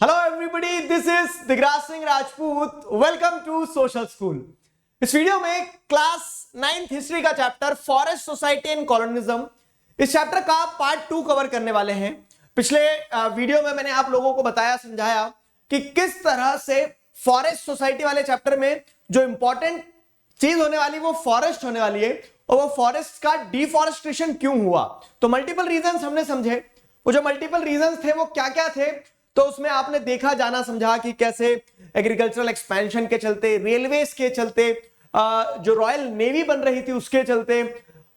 Hello everybody, this is Digraj Singh Rajput. Welcome to social school. इस video में class 9th history का chapter forest society and colonialism, इस chapter का part 2 cover करने वाले हैं। पिछले वीडियो में मैंने आप लोगों को बताया, समझाया कि किस तरह से फॉरेस्ट सोसाइटी वाले चैप्टर में जो इंपॉर्टेंट चीज होने वाली वो फॉरेस्ट होने वाली है, और वो फॉरेस्ट का डिफॉरेस्टेशन क्यों हुआ। तो मल्टीपल रीजंस हमने समझे। वो जो मल्टीपल रीजंस थे वो क्या क्या थे, तो उसमें आपने देखा, जाना, समझा कि कैसे एग्रीकल्चरल एक्सपेंशन के चलते, रेलवेज के चलते, जो रॉयल नेवी बन रही थी उसके चलते,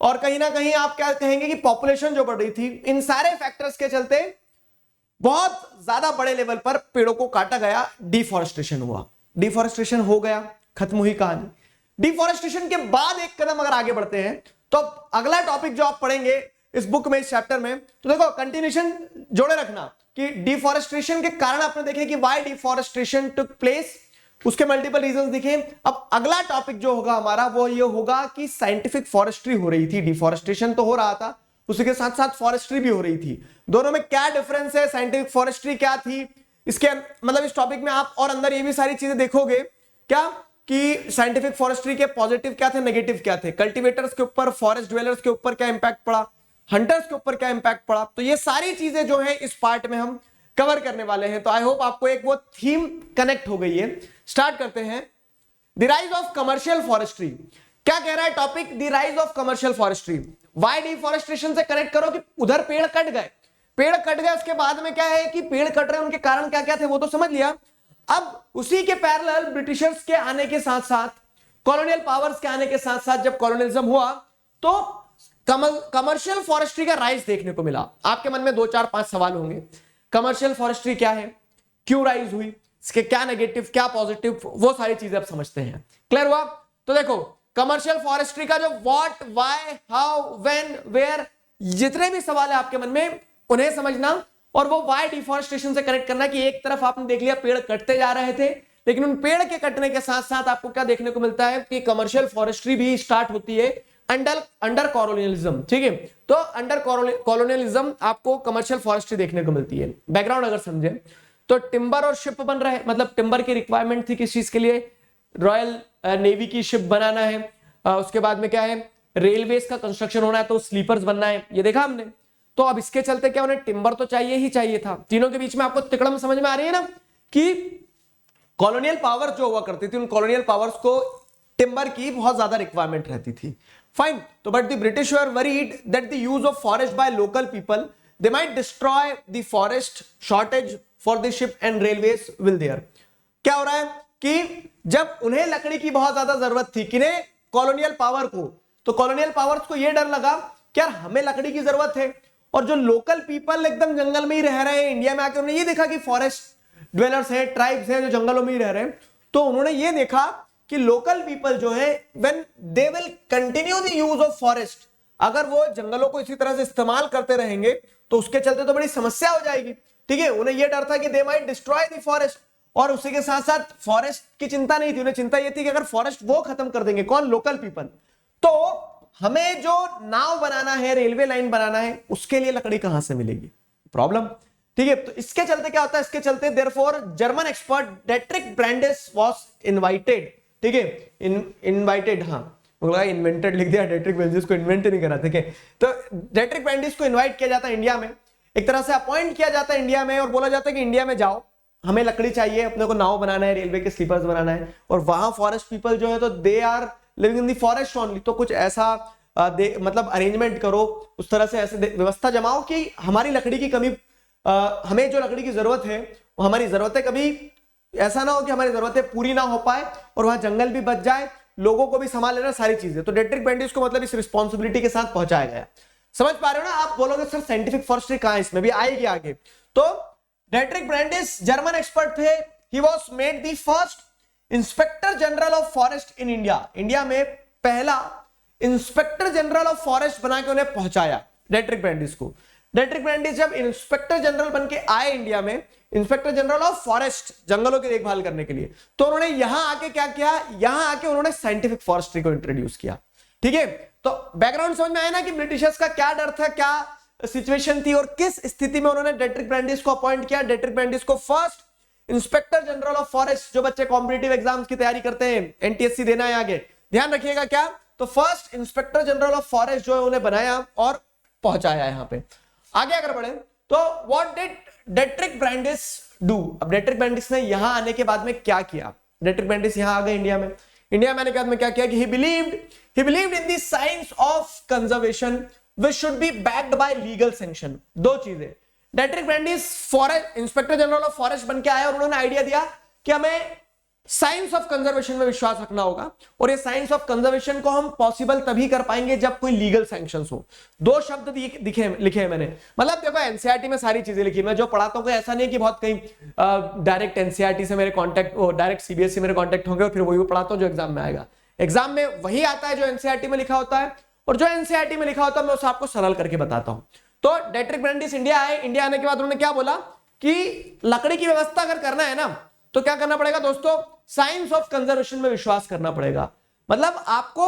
और कहीं ना कहीं आप क्या कहेंगे कि पॉपुलेशन जो बढ़ रही थी, इन सारे फैक्टर्स के चलते बहुत ज्यादा बड़े लेवल पर पेड़ों को काटा गया, डिफॉरेस्टेशन हुआ। डिफॉरेस्टेशन हो गया, खत्म हुई कहानी। डिफॉरेस्टेशन के बाद एक कदम अगर आगे बढ़ते हैं तो अगला टॉपिक जो आप पढ़ेंगे इस बुक में, इस चैप्टर में, तो देखो कंटिन्यूशन जोड़े रखना कि डिफॉरेस्टेशन के कारण आपने देखे कि व्हाई डिफॉरेस्टेशन टुक प्लेस, उसके मल्टीपल रीजंस दिखे। अब अगला टॉपिक जो होगा हमारा वो ये होगा कि साइंटिफिक फॉरेस्ट्री हो रही थी। डिफॉरेस्टेशन तो हो रहा था, उसी के साथ साथ फॉरेस्ट्री भी हो रही थी। दोनों में क्या डिफरेंस है, साइंटिफिक फॉरेस्ट्री क्या थी, इसके मतलब इस टॉपिक में आप और अंदर ये भी सारी चीजें देखोगे क्या कि साइंटिफिक फॉरेस्ट्री के पॉजिटिव क्या थे, नेगेटिव क्या थे, कल्टीवेटर्स के ऊपर, फॉरेस्ट ड्वेलर्स के ऊपर क्या इंपैक्ट पड़ा, हंटर्स के ऊपर क्या इंपैक्ट पड़ा। तो ये सारी चीजें जो है इस पार्ट में हम कवर करने वाले हैं। तो आई होप आपको एक वो थीम कनेक्ट हो गई है। स्टार्ट करते हैं। The rise of commercial forestry. क्या कह रहा है topic? The rise of commercial forestry. Why deforestation से कनेक्ट करो कि उधर पेड़ कट गए, पेड़ कट गए, उसके बाद में क्या है कि पेड़ कट रहे हैं, उनके कारण क्या क्या थे वो तो समझ लिया। अब उसी के पैरेलल ब्रिटिशर्स के आने के साथ साथ, कॉलोनियल पावर्स के आने के साथ साथ जब कॉलोनियलिज्म हुआ तो कमर्शियल फॉरेस्ट्री का राइज देखने को मिला। आपके मन में 2 4 5 सवाल होंगे। कमर्शियल फॉरेस्ट्री क्या है, क्यों राइज हुई, इसके क्या नेगेटिव क्या पॉजिटिव, वो सारी चीजें आप समझते हैं। क्लियर हुआ? तो देखो कमर्शियल फॉरेस्ट्री का जो what, why, how, when, where, जितने भी सवाल है आपके मन में उन्हें समझना, और वो व्हाई डिफॉरेस्टेशन से कनेक्ट करना कि एक तरफ आपने देख लिया पेड़ कटते जा रहे थे, लेकिन उन पेड़ के कटने के साथ साथ आपको क्या देखने को मिलता है कि कमर्शियल फॉरेस्ट्री भी स्टार्ट होती है अंडर कॉलोनियलिज्म। ठीक है, तो अंडर कॉलोनियलिज्म आपको कमर्शियल फॉरेस्ट्री देखने को मिलती है। बैकग्राउंड अगर समझे तो टिम्बर और शिप बन रहे, मतलब टिम्बर की रिक्वायरमेंट थी किस चीज के लिए, रॉयल नेवी की शिप बनाना है। उसके बाद में क्या है, रेलवेज का कंस्ट्रक्शन होना है, तो स्लीपर्स बनना है, ये देखा हमने। तो अब इसके चलते क्या, उन्हें टिम्बर तो चाहिए ही चाहिए था। तीनों के बीच में आपको तिकड़म समझ में आ रही है ना कि कॉलोनियल पावर जो हुआ करती थी, उन कॉलोनियल पावर्स को टिम्बर की बहुत ज्यादा रिक्वायरमेंट रहती थी। फाइन, तो but the British were worried that the use of forest by local people, they might destroy the forest, shortage for the ship and railways will there. क्या हो रहा है कि जब उन्हें लकड़ी की बहुत ज्यादा जरूरत थी, किन्हें, कॉलोनियल पावर को, तो कॉलोनियल पावर्स को यह डर लगा कि यार हमें लकड़ी की जरूरत है, और जो लोकल पीपल एकदम जंगल में ही रह रहे हैं इंडिया में आके, उन्होंने ये देखा कि फॉरेस्ट ड्वेलर्स हैं, ट्राइब्स हैं जो जंगलों में ही रह रहे हैं, तो उन्होंने ये देखा कि लोकल पीपल जो है when they will continue the use of forest, अगर वो जंगलों को इसी तरह से इस्तेमाल करते रहेंगे तो उसके चलते तो बड़ी समस्या हो जाएगी। ठीक है, उन्हें यह डर था कि दे माइट डिस्ट्रॉय द फॉरेस्ट, और उसी के साथ साथ फॉरेस्ट की चिंता नहीं थी, उन्हें चिंता यह थी कि अगर फॉरेस्ट वो खत्म कर देंगे, कौन, लोकल पीपल, तो हमें जो नाव बनाना है, रेलवे लाइन बनाना है, उसके लिए लकड़ी कहां से मिलेगी, प्रॉब्लम। ठीक है, तो इसके चलते क्या होता है, इसके चलते therefore German expert Detrick Brandeis was invited. ठीक है, इनवाइटेड, हाँ इन्वेंटेड लिख दिया, डेट्रिक ब्रांडिस को इन्वेंट नहीं करा। ठीक है, तो डेट्रिक ब्रांडिस को इनवाइट किया जाता है इंडिया में, एक तरह से अपॉइंट किया जाता है इंडिया में, और बोला जाता है कि इंडिया में जाओ, हमें लकड़ी चाहिए, अपने को नाव बनाना है, रेलवे के स्लीपर्स बनाना है, और वहां फॉरेस्ट पीपल जो है तो they are living in the forest only, तो कुछ ऐसा मतलब अरेंजमेंट करो, उस तरह से ऐसे व्यवस्था जमाओ कि हमारी लकड़ी की कमी, हमें जो लकड़ी की जरूरत है वो हमारी जरूरतें कभी ऐसा ना हो कि हमारी जरूरतें पूरी ना हो पाए, और वहां जंगल भी बच जाए, लोगों को भी संभाल लेना, सारी चीजें। तो डेट्रिक ब्रांडिस को मतलब इस रिस्पॉन्सिबिलिटी के साथ पहुंचाया गया। समझ पा रहे हो ना? आप बोलोगे सर साइंटिफिक फॉरेस्ट्री कहां है, इसमें भी आएगी आगे। तो डेट्रिक ब्रांडिस जर्मन एक्सपर्ट थे, he was made the first inspector general of forest in India. India में पहला इंस्पेक्टर जनरल ऑफ फॉरेस्ट बना के उन्हें पहुंचाया डेट्रिक ब्रांडिस को। डेट्रिक ब्रांडिस जब इंस्पेक्टर जनरल बन के आए इंडिया में, इंस्पेक्टर जनरल ऑफ फॉरेस्ट, जंगलों की देखभाल करने के लिए, तो उन्होंने यहां आके क्या किया, यहां आके उन्होंने साइंटिफिक फॉरेस्ट्री को इंट्रोड्यूस किया। ठीक है, तो बैकग्राउंड समझ में आया ना कि ब्रिटिशर्स का क्या डर था, क्या सिचुएशन थी, और किस स्थिति में उन्होंने डेट्रिक ब्रांडिस को अपॉइंट किया। डेट्रिक ब्रांडिस को first inspector general of forest, जो बच्चे कॉम्पिटिटिव एग्जाम्स की तैयारी करते हैं, एनटीएससी देना है आगे, ध्यान रखिएगा क्या, तो first inspector general of forest जो है उन्हें बनाया और पहुंचाया यहां पे। आगे अगर बढ़े तो what did Detrick Brandeis do, अब डेट्रिक ब्रांडिस ने यहां आने के बाद में क्या किया, डेट्रिक ब्रांडिस यहां आ गए इंडिया में, इंडिया में आने के बाद में क्या किया कि ही believed in the science of conservation which should be backed by legal sanction। दो चीजें, Detrick Brandeis forest inspector general of forest बन के आया और उन्होंने आइडिया दिया कि हमें साइंस ऑफ कंजर्वेशन में विश्वास रखना होगा, और ये साइंस ऑफ कंजर्वेशन को हम पॉसिबल तभी कर पाएंगे जब कोई लीगल सैंक्शंस हो। दो शब्द लिखे हैं मैंने, मतलब देखो एनसीईआरटी में सारी चीजें लिखी, मैं जो पढ़ाता हूँ ऐसा नहीं है कि बहुत कहीं डायरेक्ट एनसीईआरटी से मेरे कॉन्टेक्ट, डायरेक्ट सीबीएसई मेरे कॉन्टेक्ट होंगे और फिर वही पढ़ाता हूँ जो एग्जाम में आएगा। एग्जाम में वही आता है जो एनसीईआरटी में लिखा होता है, और जो एनसीईआरटी में लिखा होता है मैं उसे आपको सरल करके बताता हूं। तो डेट्रिक ब्रांडिस इंडिया आए, इंडिया आने के बाद उन्होंने क्या बोला कि लकड़ी की व्यवस्था अगर करना है ना तो क्या करना पड़ेगा दोस्तों, साइंस ऑफ कंजर्वेशन में विश्वास करना पड़ेगा। मतलब आपको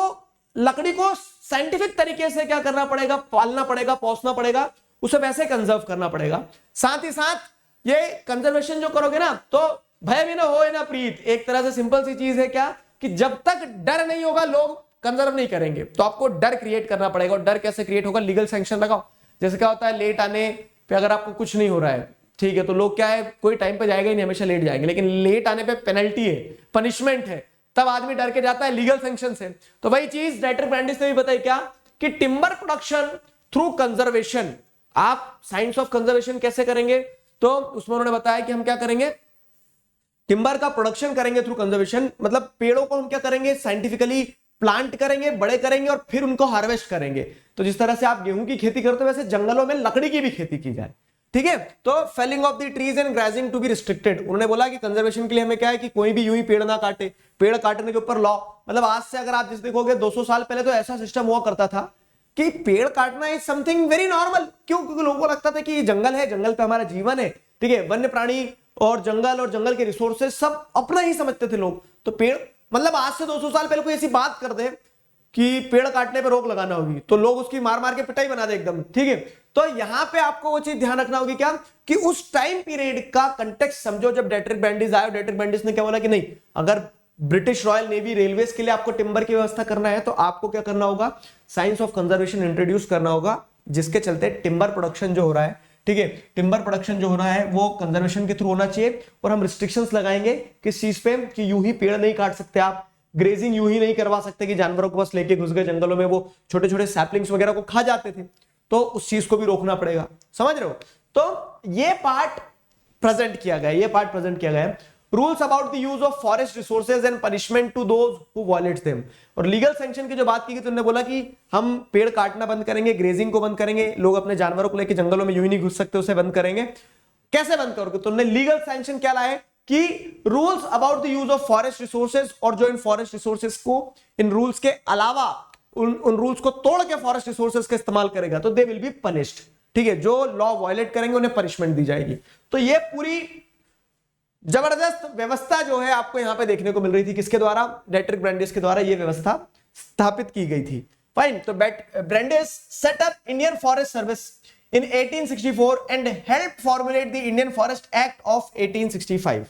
लकड़ी को साइंटिफिक तरीके से क्या करना पड़ेगा, पालना पड़ेगा, पोसना पड़ेगा, उसे वैसे कंजर्व करना पड़ेगा। साथ ही साथ ये कंजर्वेशन जो करोगे ना तो भय भी ना हो ना प्रीत, एक तरह से सिंपल सी चीज है क्या कि जब तक डर नहीं होगा लोग कंजर्व नहीं करेंगे, तो आपको डर क्रिएट करना पड़ेगा। और डर कैसे क्रिएट होगा, लीगल सैंक्शन लगाओ। जैसे क्या होता है लेट आने पे अगर आपको कुछ नहीं हो रहा है, ठीक है, तो लोग क्या है कोई टाइम पे जाएगा ही नहीं, हमेशा लेट जाएंगे, लेकिन लेट आने पे पेनल्टी है, पनिशमेंट है, तब आदमी डर के जाता है लीगल सैंक्शन से। तो वही चीज डेट्रिक ब्रांडिस ने भी बताई क्या कि टिम्बर प्रोडक्शन थ्रू कंजर्वेशन, आप साइंस ऑफ कंजर्वेशन कैसे करेंगे, तो उसमें उन्होंने बताया कि हम क्या करेंगे, टिम्बर का प्रोडक्शन करेंगे थ्रू कंजर्वेशन, मतलब पेड़ों को हम क्या करेंगे साइंटिफिकली प्लांट करेंगे, बड़े करेंगे और फिर उनको हार्वेस्ट करेंगे। तो जिस तरह से आप गेहूं की खेती करते हो वैसे जंगलों में लकड़ी की भी खेती की जाए, ठीक है। तो felling of the trees and grazing to be restricted, उन्होंने बोला कि कंजर्वेशन के लिए हमें क्या है कि कोई भी यूं ही पेड़ ना काटे, पेड़ काटने के ऊपर लॉ, मतलब आज से अगर आप जिस देखोगे 200 साल पहले तो ऐसा सिस्टम हुआ करता था कि पेड़ काटना इज समथिंग वेरी नॉर्मल। क्यों? क्योंकि लोगों को लगता था कि ये जंगल है, जंगल पे हमारा जीवन है, ठीक है, वन्य प्राणी और जंगल के रिसोर्सेज सब अपना ही समझते थे लोग। तो पेड़, मतलब आज से 200 साल पहले कोई ऐसी बात कर दे कि पेड़ काटने पे रोक लगाना होगी तो लोग उसकी मार मार के पिटाई बना दे एकदम, ठीक है। तो यहां पे आपको वो चीज ध्यान रखना होगी क्या कि उस टाइम पीरियड का कंटेक्स्ट समझो। जब डेट्रिक ब्रांडिस आया, डेट्रिक ब्रांडिस ने क्या बोला कि नहीं, अगर ब्रिटिश रॉयल नेवी रेलवेज के लिए आपको टिम्बर की व्यवस्था करना है तो आपको क्या करना होगा, साइंस ऑफ कंजर्वेशन इंट्रोड्यूस करना होगा, जिसके चलते टिम्बर प्रोडक्शन जो हो रहा है, ठीक है, टिम्बर प्रोडक्शन जो होना है वो कंजर्वेशन के थ्रू होना चाहिए। और हम रिस्ट्रिक्शंस लगाएंगे किस चीज पे कि यूं ही पेड़ नहीं काट सकते आप, ग्रेजिंग यूं ही नहीं करवा सकते कि जानवरों को बस लेके घुस गए जंगलों में, वो छोटे छोटे सैपलिंग्स वगैरह को खा जाते थे, तो उस चीज को भी रोकना पड़ेगा, समझ रहे हो। तो ये पार्ट प्रेजेंट किया गया है, rules about the use of forest resources and punishment to those who violates them. और लीगल सैंक्शन की जो बात की गई तो उन्होंने बोला कि हम पेड़ काटना बंद करेंगे, ग्रेजिंग को बंद करेंगे, लोग अपने जानवरों को लेकर जंगलों में यूं ही नहीं घुस सकते, उसे बंद करेंगे। कैसे बंद करोगे, तो उन्होंने लीगल सैंक्शन क्या लाए कि rules about the use of forest resources, और जो इन फॉरेस्ट रिसोर्सेज को इन रूल्स के अलावा उन रूल्स को तोड़ के फॉरेस्ट रिसोर्सेज का इस्तेमाल करेगा तो दे विल बी पनिश्ड, ठीक है, जो लॉ वायलेट करेंगे उन्हें पनिशमेंट दी जाएगी। तो ये पूरी जबरदस्त व्यवस्था जो है आपको यहां पे देखने को मिल रही थी, किसके द्वारा, डेट्रिक ब्रांडिस के द्वारा ये व्यवस्था स्थापित की गई थी। फाइन, तो Brandeis set up Indian forest service in 1864 and helped formulate the Indian Forest Act of 1865।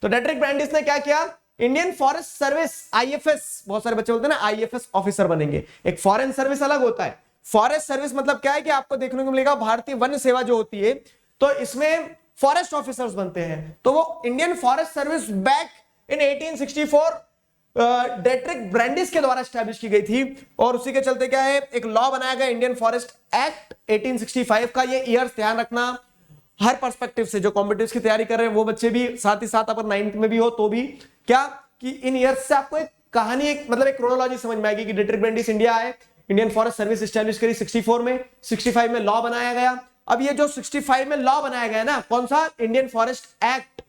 तो डेट्रिक ब्रांडिस ने क्या किया, इंडियन फॉरेस्ट सर्विस आईएफएस, बहुत सारे बच्चे बोलते हैं ना आईएफएस ऑफिसर बनेंगे, एक फॉरेन सर्विस अलग होता है। फॉरेस्ट सर्विस मतलब क्या है कि आपको देखने को मिलेगा भारतीय वन सेवा जो होती है तो इसमें फॉरेस्ट ऑफिसर्स बनते हैं, तो वो Indian forest service back in 1864 Detrick Brandeis के द्वारा स्टैब्लिश की गई थी। और उसी के चलते क्या है, एक लॉ बनाया गया इंडियन फॉरेस्ट एक्ट 1865 का। ये ईयर्स ध्यान रखना हर पर्सपेक्टिव से, जो कॉम्पिटिटिव की तैयारी कर रहे हैं वो बच्चे भी, साथ ही साथ अगर 9th में भी हो तो भी क्या कि इन ईयर्स से आपको एक कहानी, एक मतलब एक क्रोनोलॉजी समझ में आएगी कि डेट्रिक ब्रांडिस इंडिया आए, इंडियन फॉरेस्ट सर्विस स्टैब्लिश करी 64 में, 65 में लॉ बनाया गया। अब ये जो 65 में लॉ बनाया गया ना, कौन सा, इंडियन फॉरेस्ट एक्ट,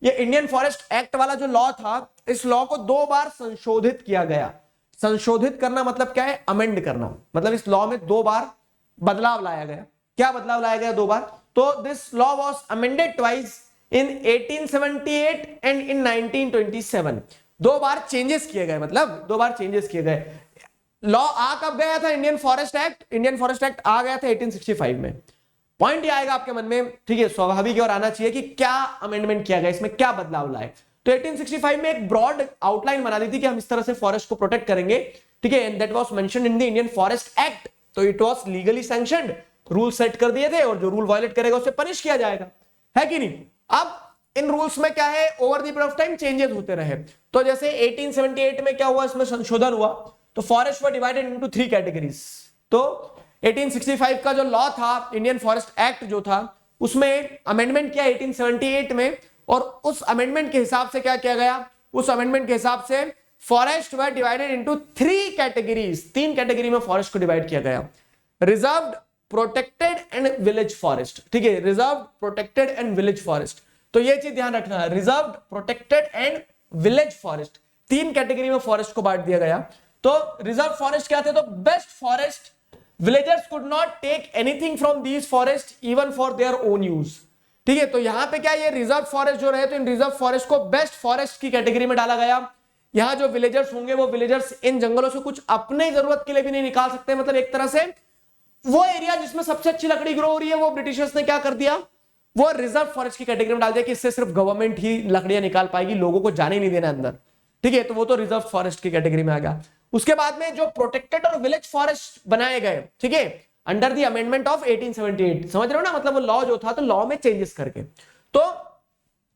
ये इंडियन फॉरेस्ट एक्ट वाला जो लॉ था, इस लॉ को 2 बार संशोधित किया गया। संशोधित करना मतलब क्या है, अमेंड करना, मतलब इस लॉ में 2 बार बदलाव लाया गया। क्या बदलाव लाया गया 2 बार, तो this law was amended twice in 1878 and in 1927। 2 bar changes किए गए, मतलब 2 बार चेंजेस किए गए। लॉ आ कब गया था, इंडियन फॉरेस्ट एक्ट आ गया था 1865 में। पॉइंट ये आएगा आपके मन में, ठीक है, स्वाभाविक और आना चाहिए कि क्या अमेंडमेंट किया गया, इसमें क्या बदलाव लाए। तो 1865 में एक ब्रॉड आउटलाइन बना दी थी कि हम इस तरह से फॉरेस्ट को प्रोटेक्ट करेंगे, ठीक है, and that was mentioned in the Indian forest act. तो it was legally sanctioned, rule set कर दिए थे और जो रूल वायलेट करेगा उसे पनिश किया जाएगा, है कि नहीं। अब इन रूल्स में क्या है, over the period of time changes होते रहे। तो जैसे 1878 में क्या हुआ, इसमें संशोधन हुआ, तो forest were divided into 3 categories. तो 1865 का जो लॉ था, इंडियन फॉरेस्ट एक्ट जो था, उसमें अमेंडमेंट किया 1878 में, और उस अमेंडमेंट के हिसाब से क्या किया गया, उस अमेंडमेंट के हिसाब से forest were divided into 3 categories, 3 category में फॉरेस्ट को डिवाइड किया गया। Reserved, protected and village forest, ठीक है, reserved, protected and village forest. तो ये चीज ध्यान रखना है, reserved, protected and village forest, 3 category में फॉरेस्ट को बांट दिया गया। तो रिजर्व फॉरेस्ट क्या थे, तो best forest, villagers could not take anything from these forest even for their own use, ठीक है। तो यहां पे क्या, ये रिजर्व फॉरेस्ट जो रहे, तो इन रिजर्व फॉरेस्ट को बेस्ट फॉरेस्ट की कैटेगरी में डाला गया। यहां जो विलेजर्स होंगे, वो विलेजर्स इन जंगलों से कुछ अपने जरूरत के लिए भी नहीं निकाल सकते, मतलब एक तरह से वो एरिया जिसमें सबसे अच्छी लकड़ी ग्रो हो रही है, वो ब्रिटिशर्स ने क्या कर दिया, वो रिजर्व फॉरेस्ट की कैटेगरी में डाल दिया कि इससे सिर्फ गवर्नमेंट ही लकड़ियां निकाल पाएगी, लोगों को जाने नहीं देना अंदर, ठीक है। तो वो तो रिजर्व फॉरेस्ट की कैटेगरी में आ गया। उसके बाद में जो प्रोटेक्टेड और विलेज फॉरेस्ट बनाए गए, ठीक है, अंडर द अमेंडमेंट ऑफ 1878, समझ रहे हो ना, मतलब वो लॉ जो था, तो लॉ में चेंजेस करके। तो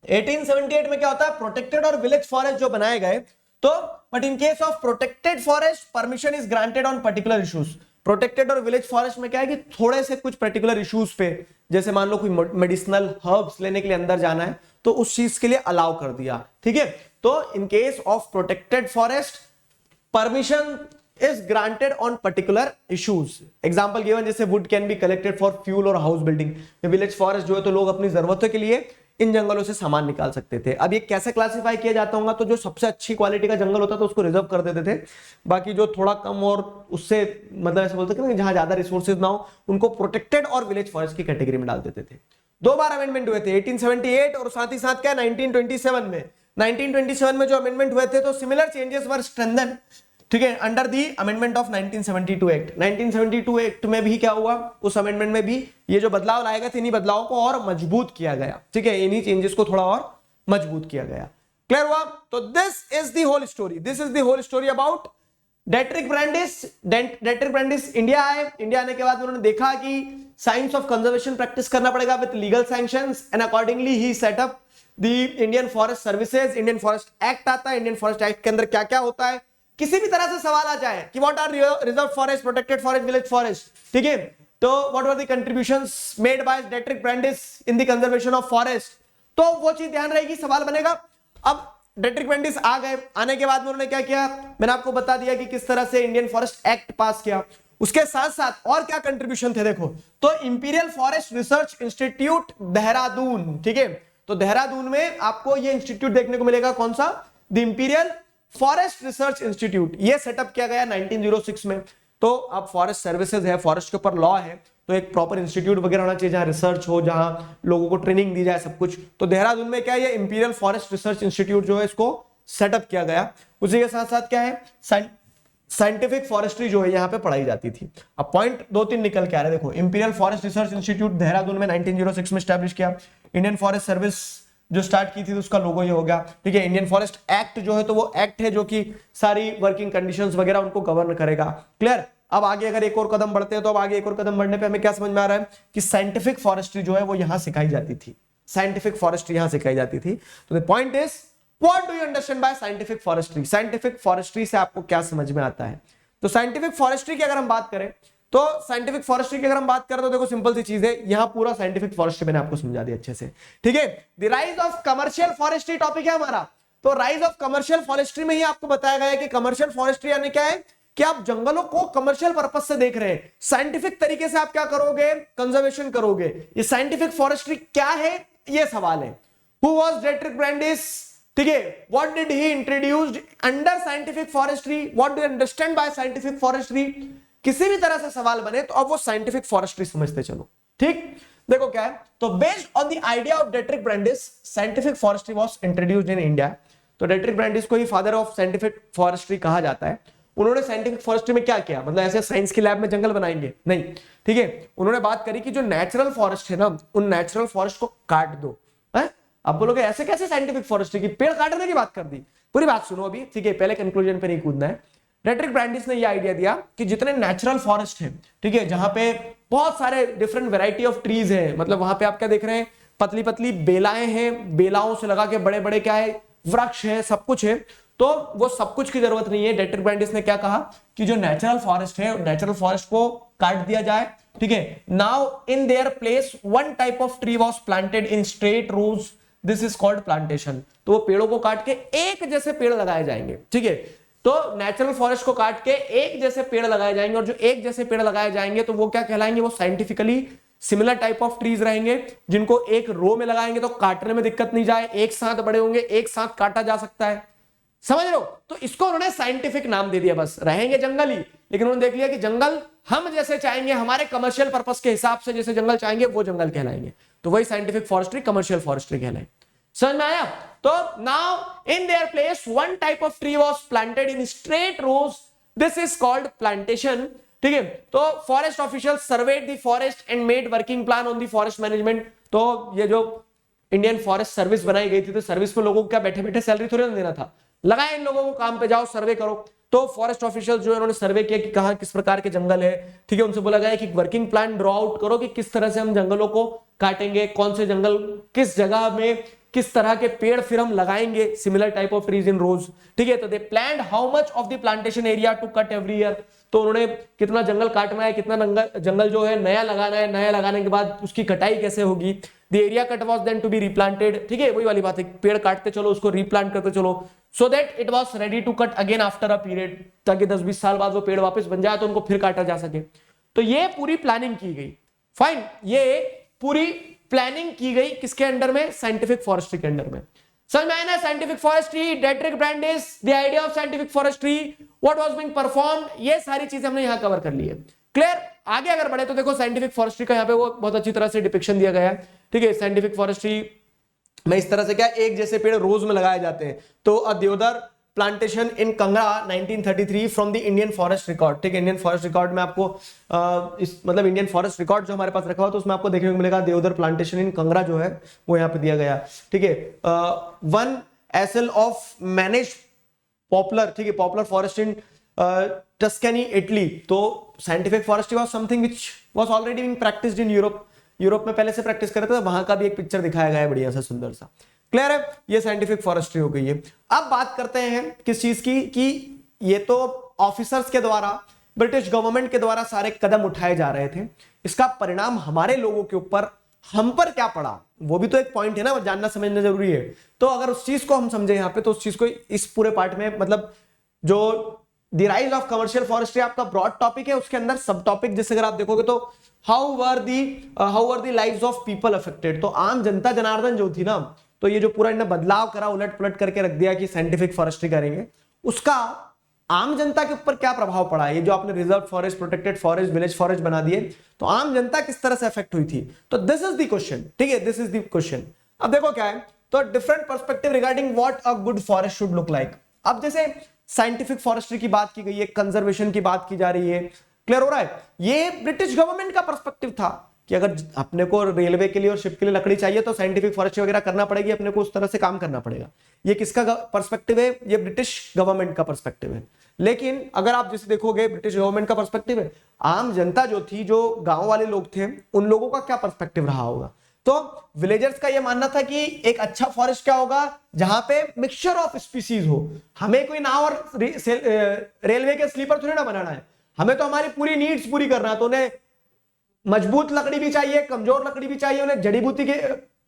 1878 में क्या होता है, प्रोटेक्टेड और विलेज फॉरेस्ट जो बनाए गए, तो but in case of protected forest permission is granted on particular issues. Protected और विलेज फॉरेस्ट में क्या है कि थोड़े से कुछ पर्टिकुलर इश्यूज पे, जैसे मान लो कोई मेडिसिनल हर्ब्स लेने के लिए अंदर जाना है, तो उस चीज के लिए अलाउ कर दिया, ठीक है। तो in case of protected forest permission is granted on particular issues. Example given, जैसे wood can be collected for fuel और हाउस बिल्डिंग। विलेज फॉरेस्ट जो है, तो लोग अपनी जरूरतों के लिए इन जंगलों से सामान निकाल सकते थे। अब ये कैसे क्लासिफाई किया जाता होगा, तो जो सबसे अच्छी क्वालिटी का जंगल होता था उसको रिजर्व कर देते थे, बाकी जो थोड़ा कम और उससे मतलब ऐसे बोलते थे जहां ज्यादा रिसोर्सेज ना हो, उनको प्रोटेक्टेड और विलेज फॉरेस्ट की कैटेगरी में डाल देते थे। 2 बार अमेंडमेंट हुए थे, 1878 और साथ ही साथ क्या 1927 में। 1927 में जो अमेंडमेंट हुए थे, तो सिमिलर चेंजेस वर स्ट्रेंथन, ठीक है, under the amendment of 1972 act. 1972 act में भी क्या हुआ, उस अमेंडमेंट में भी ये जो बदलाव लाए गए थे, इन्हीं बदलावों को और मजबूत किया गया, ठीक है, इन्हीं चेंजेस को थोड़ा और मजबूत किया गया। क्लियर हुआ। तो this is the whole story, this is the whole story about Dietrich Brandis. Dietrich Brandis India आए, इंडिया आने के बाद उन्होंने देखा कि साइंस ऑफ कंजर्वेशन प्रैक्टिस करना पड़ेगा with legal sanctions, and accordingly he set up the Indian forest services. Indian forest act आता है, इंडियन फॉरेस्ट एक्ट के अंदर क्या क्या होता है, किसी भी तरह से सवाल आ जाए कि what are reserve forest, protected forest, village forest, ठीक है, तो what were the contributions made by Dietrich Brandis in the conservation of forest, तो वो चीज ध्यान रहेगी, सवाल बनेगा। अब डेट्रिक ब्रांडिस आ गए, आने के बाद में उन्होंने क्या किया, मैंने आपको बता दिया कि किस तरह से इंडियन फॉरेस्ट एक्ट पास किया। उसके साथ साथ और क्या कंट्रीब्यूशन थे देखो, तो imperial forest research institute Dehradun, ठीक है, तो देहरादून में आपको ये इंस्टीट्यूट देखने को मिलेगा, कौन सा, the imperial forest research institute. ये सेटअप किया गया 1906 में। तो अब फॉरेस्ट सर्विसेज है, फॉरेस्ट के ऊपर लॉ है, तो एक प्रॉपर इंस्टीट्यूट वगैरह होना चाहिए जहां रिसर्च हो, जहां लोगों को ट्रेनिंग दी जाए, सब कुछ। तो देहरादून में क्या है, ये इंपीरियल फॉरेस्ट रिसर्च इंस्टीट्यूट जो है, इसको सेटअप किया गया। उसी के साथ साथ क्या है, साइंटिफिक फॉरेस्ट्री जो है यहाँ पे पढ़ाई जाती थी। अब पॉइंट 2-3 निकल के आ रहे हैं, देखो, imperial forest research institute Dehradun में 1906 में स्टैब्लिश किया। इंडियन फॉरेस्ट सर्विस जो स्टार्ट की थी, तो उसका लोगो ये हो गया, ठीक है। इंडियन फॉरेस्ट एक्ट जो है, तो वो एक्ट है जो कि सारी वर्किंग कंडीशंस वगैरह उनको गवर्न करेगा। क्लियर। अब आगे अगर एक और कदम बढ़ते हैं, तो अब आगे एक और कदम बढ़ने पे हमें क्या समझ में आ रहा है कि साइंटिफिक फॉरेस्ट्री जो है वो यहां सिखाई जाती थी, साइंटिफिक फॉरेस्ट्री यहां सिखाई जाती थी। तो the point is, what do you understand by scientific forestry, scientific forestry से आपको क्या समझ में आता है। तो साइंटिफिक फॉरेस्ट्री की अगर हम बात करें, तो साइंटिफिक फॉरेस्ट्री की अगर हम बात करें, तो देखो सिंपल सी चीज है, यहां पूरा साइंटिफिक फॉरेस्ट्री मैंने आपको समझा दिया अच्छे से, ठीक है। The rise of commercial forestry topic है हमारा। तो राइज ऑफ कमर्शियल फॉरेस्ट्री में ही आपको बताया गया है कि कमर्शियल फॉरेस्ट्री यानी क्या है, कि आप जंगलों को कमर्शियल पर्पस से देख रहे हैं, साइंटिफिक तरीके से आप क्या करोगे, कंजर्वेशन करोगे। ये साइंटिफिक फॉरेस्ट्री क्या है, ये सवाल है। हु वाज डेट्रिक ब्रांडिस, ठीक है, what did he introduced under scientific forestry, what do you understand by scientific forestry. किसी भी तरह से सवाल बने तो अब वो साइंटिफिक फॉरेस्ट्री समझते चलो, ठीक। देखो क्या है, तो based on the idea of Detrick Brandeis, scientific forestry was introduced in India. तो डेट्रिक ब्रांडिस को ही फादर ऑफ साइंटिफिक फॉरेस्ट्री कहा जाता है। उन्होंने साइंटिफिक फॉरेस्ट्री में क्या किया, मतलब ऐसे साइंस की लैब में जंगल बनाएंगे नहीं, ठीक है। उन्होंने बात करी कि जो नेचुरल फॉरेस्ट है ना, उन नेचुरल फॉरेस्ट को काट दो। अब बोलोगे ऐसे कैसे साइंटिफिक फॉरेस्ट्री की, पेड़ काटने की बात कर दी। पूरी बात सुनो अभी, ठीक है, पहले कंक्लूजन पे नहीं कूदना है। डेट्रिक ब्रांडिस ने ये आइडिया दिया कि जितने नेचुरल फॉरेस्ट है, ठीक है, जहां पे बहुत सारे डिफरेंट वेराइटी ऑफ ट्रीज है, मतलब वहां पे आप क्या देख रहे हैं, पतली पतली बेलाएं हैं, बेलाओं से लगा के बड़े बड़े क्या है, वृक्ष है, सब कुछ है। तो वो सब कुछ की जरूरत नहीं है। डेट्रिक ब्रांडिस ने क्या कहा कि जो नेचुरल फॉरेस्ट है, नेचुरल फॉरेस्ट को काट दिया जाए, ठीक है। Now in their place one type of tree was planted in straight rows, this is called plantation. तो वो पेड़ों को काट के एक जैसे पेड़ लगाए जाएंगे, ठीक है। तो नेचुरल फॉरेस्ट को काट के एक जैसे पेड़ लगाए जाएंगे, और जो एक जैसे पेड़ लगाए जाएंगे तो वो क्या कहलाएंगे, वो scientifically similar type of trees रहेंगे, जिनको एक रो में लगाएंगे तो काटने में दिक्कत नहीं जाए, एक साथ बड़े होंगे, एक साथ काटा जा सकता है, समझ रहे हो। तो इसको उन्होंने साइंटिफिक नाम दे दिया, बस रहेंगे जंगल ही, लेकिन उन्होंने देख लिया कि जंगल हम जैसे चाहेंगे, हमारे कमर्शियल पर्पस के हिसाब से जैसे जंगल चाहेंगे वो जंगल कहलाएंगे, तो वही साइंटिफिक फॉरेस्ट्री, कमर्शियल फॉरेस्ट्री कहलाए। समझ में आया। तो now in their place one type of tree was planted in straight rows, this is called plantation, ठीक है। तो forest official surveyed the forest and made working plan on the forest management. तो ये जो इंडियन फॉरेस्ट सर्विस बनाई गई थी, तो सर्विस में लोगों को क्या बैठे बैठे सैलरी थोड़ी ना देना था, लगाए इन लोगों को काम पे, जाओ सर्वे करो। तो फॉरेस्ट ऑफिशियल जो है उन्होंने सर्वे किया कि कहां किस प्रकार के जंगल है, ठीक है। उनसे बोला गया कि वर्किंग प्लान ड्रॉ आउट करो कि किस तरह से हम जंगलों को काटेंगे, कौन से जंगल किस जगह में किस तरह के पेड़ फिर हम लगाएंगे, similar type of trees in rows, ठीक है। तो they planned how much of the plantation area to cut every year. तो उन्होंने कितना जंगल काटना है, कितना जंगल जो है नया लगाना है, नया लगाने के बाद उसकी कटाई कैसे होगी। The area cut was then to be replanted, ठीक है, वही वाली बात है, पेड़ काटते चलो, उसको रिप्लांट करते चलो, so that it was ready to cut again after a period, ताकि 10-20 साल बाद वो पेड़ वापस बन जाए तो उनको फिर काटा जा सके। तो ये पूरी प्लानिंग की गई, फाइन, ये पूरी प्लानिंग की गई किसके अंडर में, साइंटिफिक फॉरेस्ट्री के अंडर में। समझ में आया ना, scientific forestry, Detrick Brandeis, the idea of scientific forestry, what was being performed, ये सारी चीजें हमने यहां कवर कर ली है। क्लियर। आगे अगर बढ़े तो देखो साइंटिफिक फॉरेस्ट्री का यहाँ पे वो बहुत अच्छी तरह से डिपिक्शन दिया गया है, ठीक है। साइंटिफिक फॉरेस्ट्री में इस तरह से क्या एक जैसे पेड़ रोज में लगाए जाते हैं। तो अ देवदार plantation in Kangra 1933 from the Indian forest record, ठीक है। इंडियन फॉरेस्ट रिकॉर्ड में आपको इस मतलब इंडियन फॉरेस्ट रिकॉर्ड जो हमारे पास रखा हुआ तो उसमें आपको देखने को मिलेगा देवदार प्लांटेशन इन कंगरा जो है वो यहाँ पे दिया गया, ठीक है। 1 एसल ऑफ मैनेज पॉपुलर, ठीक है, poplar forest in Tuscany Italy. तो scientific forestry was something which was already being practised in Europe, Europe में पहले से प्रैक्टिस कर रहे थे, वहां का भी एक पिक्चर दिखाया गया है बढ़िया सा सुंदर सा। क्लियर है, ये साइंटिफिक फॉरेस्ट्री हो गई है। अब बात करते हैं किस चीज की, कि ये तो ऑफिसर्स के द्वारा, ब्रिटिश गवर्नमेंट के द्वारा सारे कदम उठाए जा रहे थे, इसका परिणाम हमारे लोगों के ऊपर, हम पर क्या पड़ा, वो भी तो एक पॉइंट है ना, वो जानना समझना जरूरी है। तो अगर उस चीज को हम समझे यहाँ पे, तो उस चीज को इस पूरे पार्ट में, मतलब जो the rise of commercial forestry आपका ब्रॉड टॉपिक है, उसके अंदर सब टॉपिक जैसे अगर आप देखोगे तो how were the lives of people affected. तो आम जनता जनार्दन जो थी ना, तो ये जो पूरा इन्हें बदलाव करा, उलट पुलट करके रख दिया कि साइंटिफिक फॉरेस्ट्री करेंगे, उसका आम जनता के ऊपर क्या प्रभाव पड़ा है। ये जो आपने reserve forest, protected forest, village forest बना दिए, तो आम जनता किस तरह से अफेक्ट हुई थी। तो दिस इज द क्वेश्चन, ठीक है, दिस इज द क्वेश्चन। अब देखो क्या है, तो different perspective regarding what a good forest should look like. अब जैसे साइंटिफिक फॉरेस्ट्री की बात की गई है, कंजर्वेशन की बात की जा रही है, क्लियर हो रहा है। ये ब्रिटिश गवर्नमेंट का पर्सपेक्टिव था कि अगर अपने को रेलवे के लिए और शिप के लिए लकड़ी चाहिए तो साइंटिफिक फॉरेस्ट्री वगैरह करना पड़ेगी, अपने को उस तरह से काम करना पड़ेगा। ये किसका पर्सपेक्टिव है, ये ब्रिटिश गवर्नमेंट का पर्सपेक्टिव है। लेकिन अगर आप जैसे देखोगे ब्रिटिश गवर्नमेंट का पर्सपेक्टिव है, आम जनता जो थी, जो गांव वाले लोग थे, उन लोगों का क्या पर्सपेक्टिव रहा होगा। तो विलेजर्स का यह मानना था कि एक अच्छा फॉरेस्ट क्या होगा, जहां पे मिक्सचर ऑफ स्पीसीज हो। हमें कोई नाव और रेलवे के स्लीपर थोड़ी ना बनाना है, हमें तो हमारी पूरी नीड्स पूरी करना है। तो उन्हें मजबूत लकड़ी भी चाहिए, कमजोर लकड़ी भी चाहिए, उन्हें जड़ी बूटी के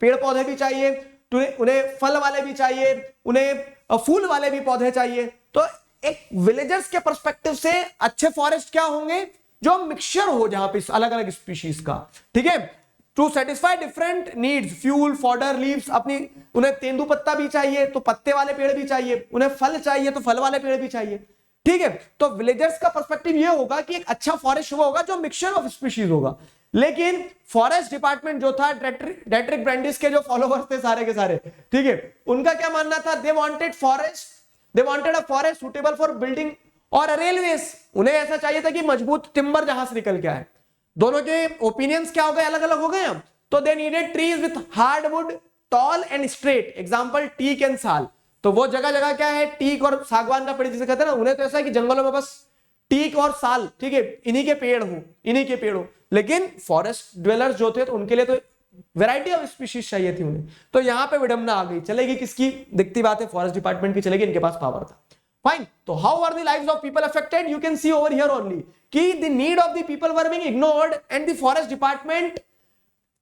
पेड़ पौधे भी चाहिए, उन्हें फल वाले भी चाहिए, उन्हें फूल वाले भी पौधे चाहिए। तो एक विलेजर्स के पर्सपेक्टिव से अच्छे फॉरेस्ट क्या होंगे, जो मिक्सचर हो, जहां पे अलग अलग स्पीशीज का, ठीक है, to satisfy different needs, fuel, fodder, leaves, अपनी उन्हें तेंदू पत्ता भी चाहिए तो पत्ते वाले पेड़ भी चाहिए, उन्हें फल चाहिए तो फल वाले पेड़ भी चाहिए, ठीक है। तो विलेजर्स का पर्सपेक्टिव ये होगा कि एक अच्छा फॉरेस्ट वो होगा जो मिक्सचर ऑफ स्पीशीज होगा। लेकिन फॉरेस्ट डिपार्टमेंट जो था, डेट्रिक ब्रांडिस के जो फॉलोवर्स थे सारे के सारे, ठीक है, उनका क्या मानना था, they wanted a forest suitable for building और रेलवेज, उन्हें ऐसा चाहिए था कि मजबूत टिम्बर जहां से निकल के आए। दोनों के ओपिनियंस क्या हो गए, अलग अलग हो गए अब। तो they needed trees with hardwood tall and straight, example teak and sal. तो वो जगह जगह क्या है, टीक और सागवान का पेड़ जिसे कहते हैं ना, उन्हें तो ऐसा है कि जंगलों में बस टीक और साल, ठीक है, इन्हीं के पेड़ हो, इन्हीं के पेड़ हो। लेकिन फॉरेस्ट ड्वेलर्स जो थे तो उनके लिए तो वैरायटी ऑफ स्पीशीज चाहिए थी उन्हें। तो यहां पे विडंबना आ गई। चलेगी किसकी, दिखती बात है फॉरेस्ट डिपार्टमेंट की चलेगी, इनके पास पावर था। फाइन। तो how are the lives of people affected, you can see over here only कि the need of the people were being ignored and the forest department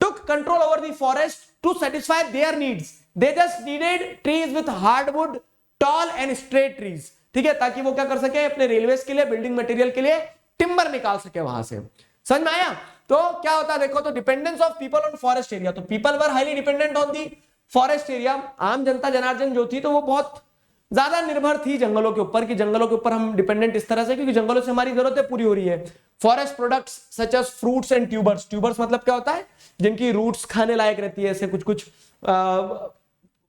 took control over the forest to satisfy their needs. They just needed trees with hardwood, tall and straight trees. ठीक है, ताकि वो क्या कर सके, अपने railways के लिए, बिल्डिंग मटेरियल के लिए टिम्बर निकाल सके वहां से। समझ में आया? तो क्या होता है देखो, तो dependence of people on forest area, तो people were highly dependent on the forest area. आम जनता जनार्दन जो थी तो वो बहुत ज्यादा निर्भर थी जंगलों के ऊपर, कि जंगलों के ऊपर हम डिपेंडेंट इस तरह से क्योंकि जंगलों से हमारी जरूरतें पूरी हो रही है। Forest products such as fruits and tubers, tubers मतलब क्या होता है, जिनकी रूट्स खाने लायक रहती है, ऐसे कुछ कुछ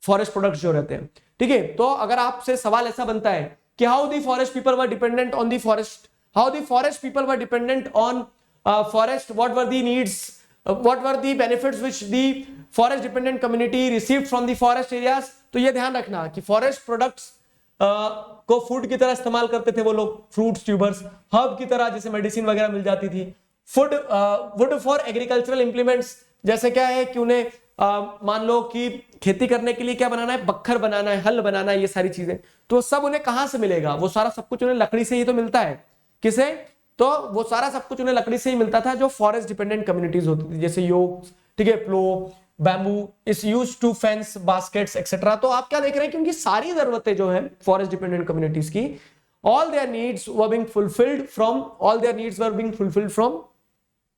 फॉरेस्ट प्रोडक्ट्स जो रहते हैं। ठीक है, तो अगर आपसे सवाल ऐसा बनता है कि how the forest people were dependent on the forest, how the forest people were dependent on forest, what were the needs, what were the benefits which the forest dependent community received from the forest areas, तो ये ध्यान रखना कि forest products को food की तरह इस्तेमाल करते थे वो लोग, फ्रूट्स ट्यूबर्स, हर्ब की तरह जैसे मेडिसिन वगैरह मिल जाती थी। Food would for agricultural implements, जैसे क्या है कि उन्हें मान लो कि खेती करने के लिए क्या बनाना है, बख्खर बनाना है, हल बनाना है, ये सारी चीजें, तो सब उन्हें कहां से मिलेगा, वो सारा सब कुछ उन्हें लकड़ी से ही तो मिलता है। किसे, तो वो सारा सब कुछ उन्हें लकड़ी से ही मिलता था जो फॉरेस्ट डिपेंडेंट कम्युनिटीज होती थी, जैसे योक, ठीक है, plough, bamboo is used to fence baskets etcetera. तो आप क्या देख रहे हैं, क्योंकि सारी जरूरतें जो है फॉरेस्ट डिपेंडेंट कम्युनिटीज की, all their needs were being fulfilled from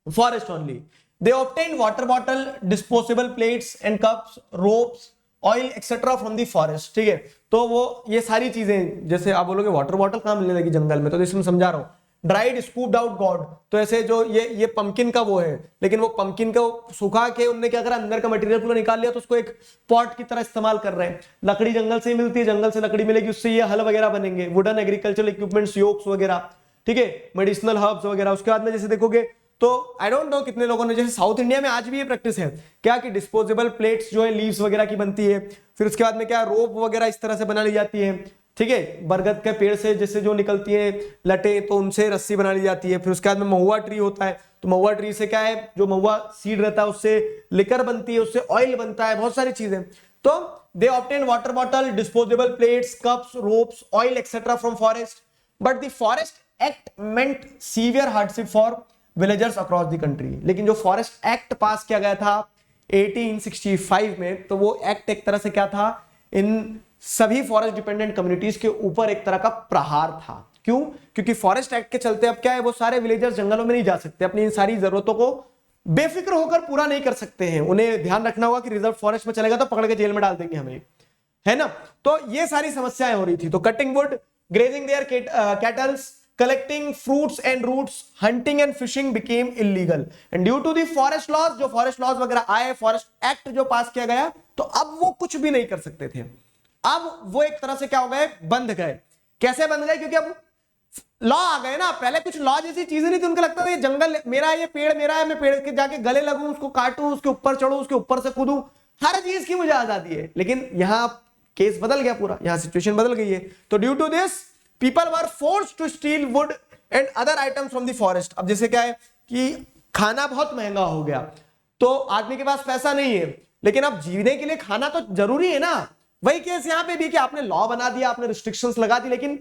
forest only. They obtained water bottle, disposable plates and cups, ropes, oil etcetera from the forest. ठीक है, तो वो ये सारी चीजें, जैसे आप बोलोगे वाटर बॉटल कहां मिलने लगी जंगल में, तो इसमें समझा रहा हूं। ड्राइड स्कूप्ड आउट गॉड, तो ऐसे जो ये पंपकिन का वो है, लेकिन वो पंपकिन को सुखा के उनने क्या करा, अंदर का मटेरियल पूरा निकाल लिया, तो उसको एक पॉट की तरह इस्तेमाल कर रहे हैं। लकड़ी जंगल से ही मिलती है, जंगल से लकड़ी मिलेगी, उससे ये हल वगैरह बनेंगे, वुडन एग्रीकल्चरल इक्विपमेंट्स, योक्स वगैरह, ठीक है, मेडिसिनल हर्ब्स वगैरह। उसके बाद में जैसे देखोगे तो आई डोंट नो कितने लोगों ने, जैसे साउथ इंडिया में आज भी ये प्रैक्टिस है क्या कि डिस्पोजेबल प्लेट्स जो है लीव्स वगैरह की बनती है। फिर उसके बाद में क्या, रोप वगैरह इस तरह से बना ली जाती है, ठीक है, बरगद के पेड़ से जैसे जो निकलती है लटे, तो उनसे रस्सी बना ली जाती है। फिर उसके बाद में महुआ ट्री होता है, तो महुआ ट्री से क्या है, जो महुआ सीड रहता है उससे लिकर बनती है, उससे ऑयल बनता है, बहुत सारी चीजें। तो they obtain water bottle, disposable plates, cups, ropes, oil etcetera from forest. But the forest act meant severe hardship for villagers across the country. लेकिन जो फॉरेस्ट एक्ट पास किया गया था 1865 में, तो वो एक्ट एक तरह से क्या था, इन सभी फॉरेस्ट डिपेंडेंट कम्युनिटीज के ऊपर एक तरह का प्रहार था। क्यों? क्योंकि फॉरेस्ट एक्ट के चलते अब क्या है, वो सारे विलेजर्स जंगलों में नहीं जा सकते, अपनी इन सारी जरूरतों को बेफिक्र होकर पूरा नहीं कर सकते हैं। उन्हें ध्यान रखना होगा कि रिजर्व फॉरेस्ट में चलेगा तो पकड़ के जेल में डाल देंगे हमें, है ना। तो ये सारी समस्याएं हो रही थी। तो cutting wood, grazing their cattles, collecting fruits and roots, hunting and fishing became illegal and due to the forest laws, जो forest laws वगैरह आए, forest act जो पास किया गया, तो अब वो कुछ भी नहीं कर सकते थे। अब वो एक तरह से क्या हो गए, बंध गए। कैसे बंध गए? क्योंकि अब लॉ आ गए ना। पहले कुछ लॉ जैसी चीजें नहीं थी, उनको लगता था ये जंगल मेरा है, ये पेड़ मेरा है, मैं पेड़ के जाके गले लगूं, उसको काटूं, उसके ऊपर चढ़ूं, उसके ऊपर से कूदूं, हर चीज की मुझे आजादी है। लेकिन यहां केस बदल गया पूरा, यहां सिचुएशन बदल गई है। तो due to this people were forced to steal wood and other items from the forest। अब जैसे क्या है कि खाना बहुत महंगा हो गया, तो आदमी के पास पैसा नहीं है, लेकिन अब जीने के लिए खाना तो जरूरी है ना। वही केस यहां पे भी कि आपने लॉ बना दिया, आपने रिस्ट्रिक्शंस लगा दी, लेकिन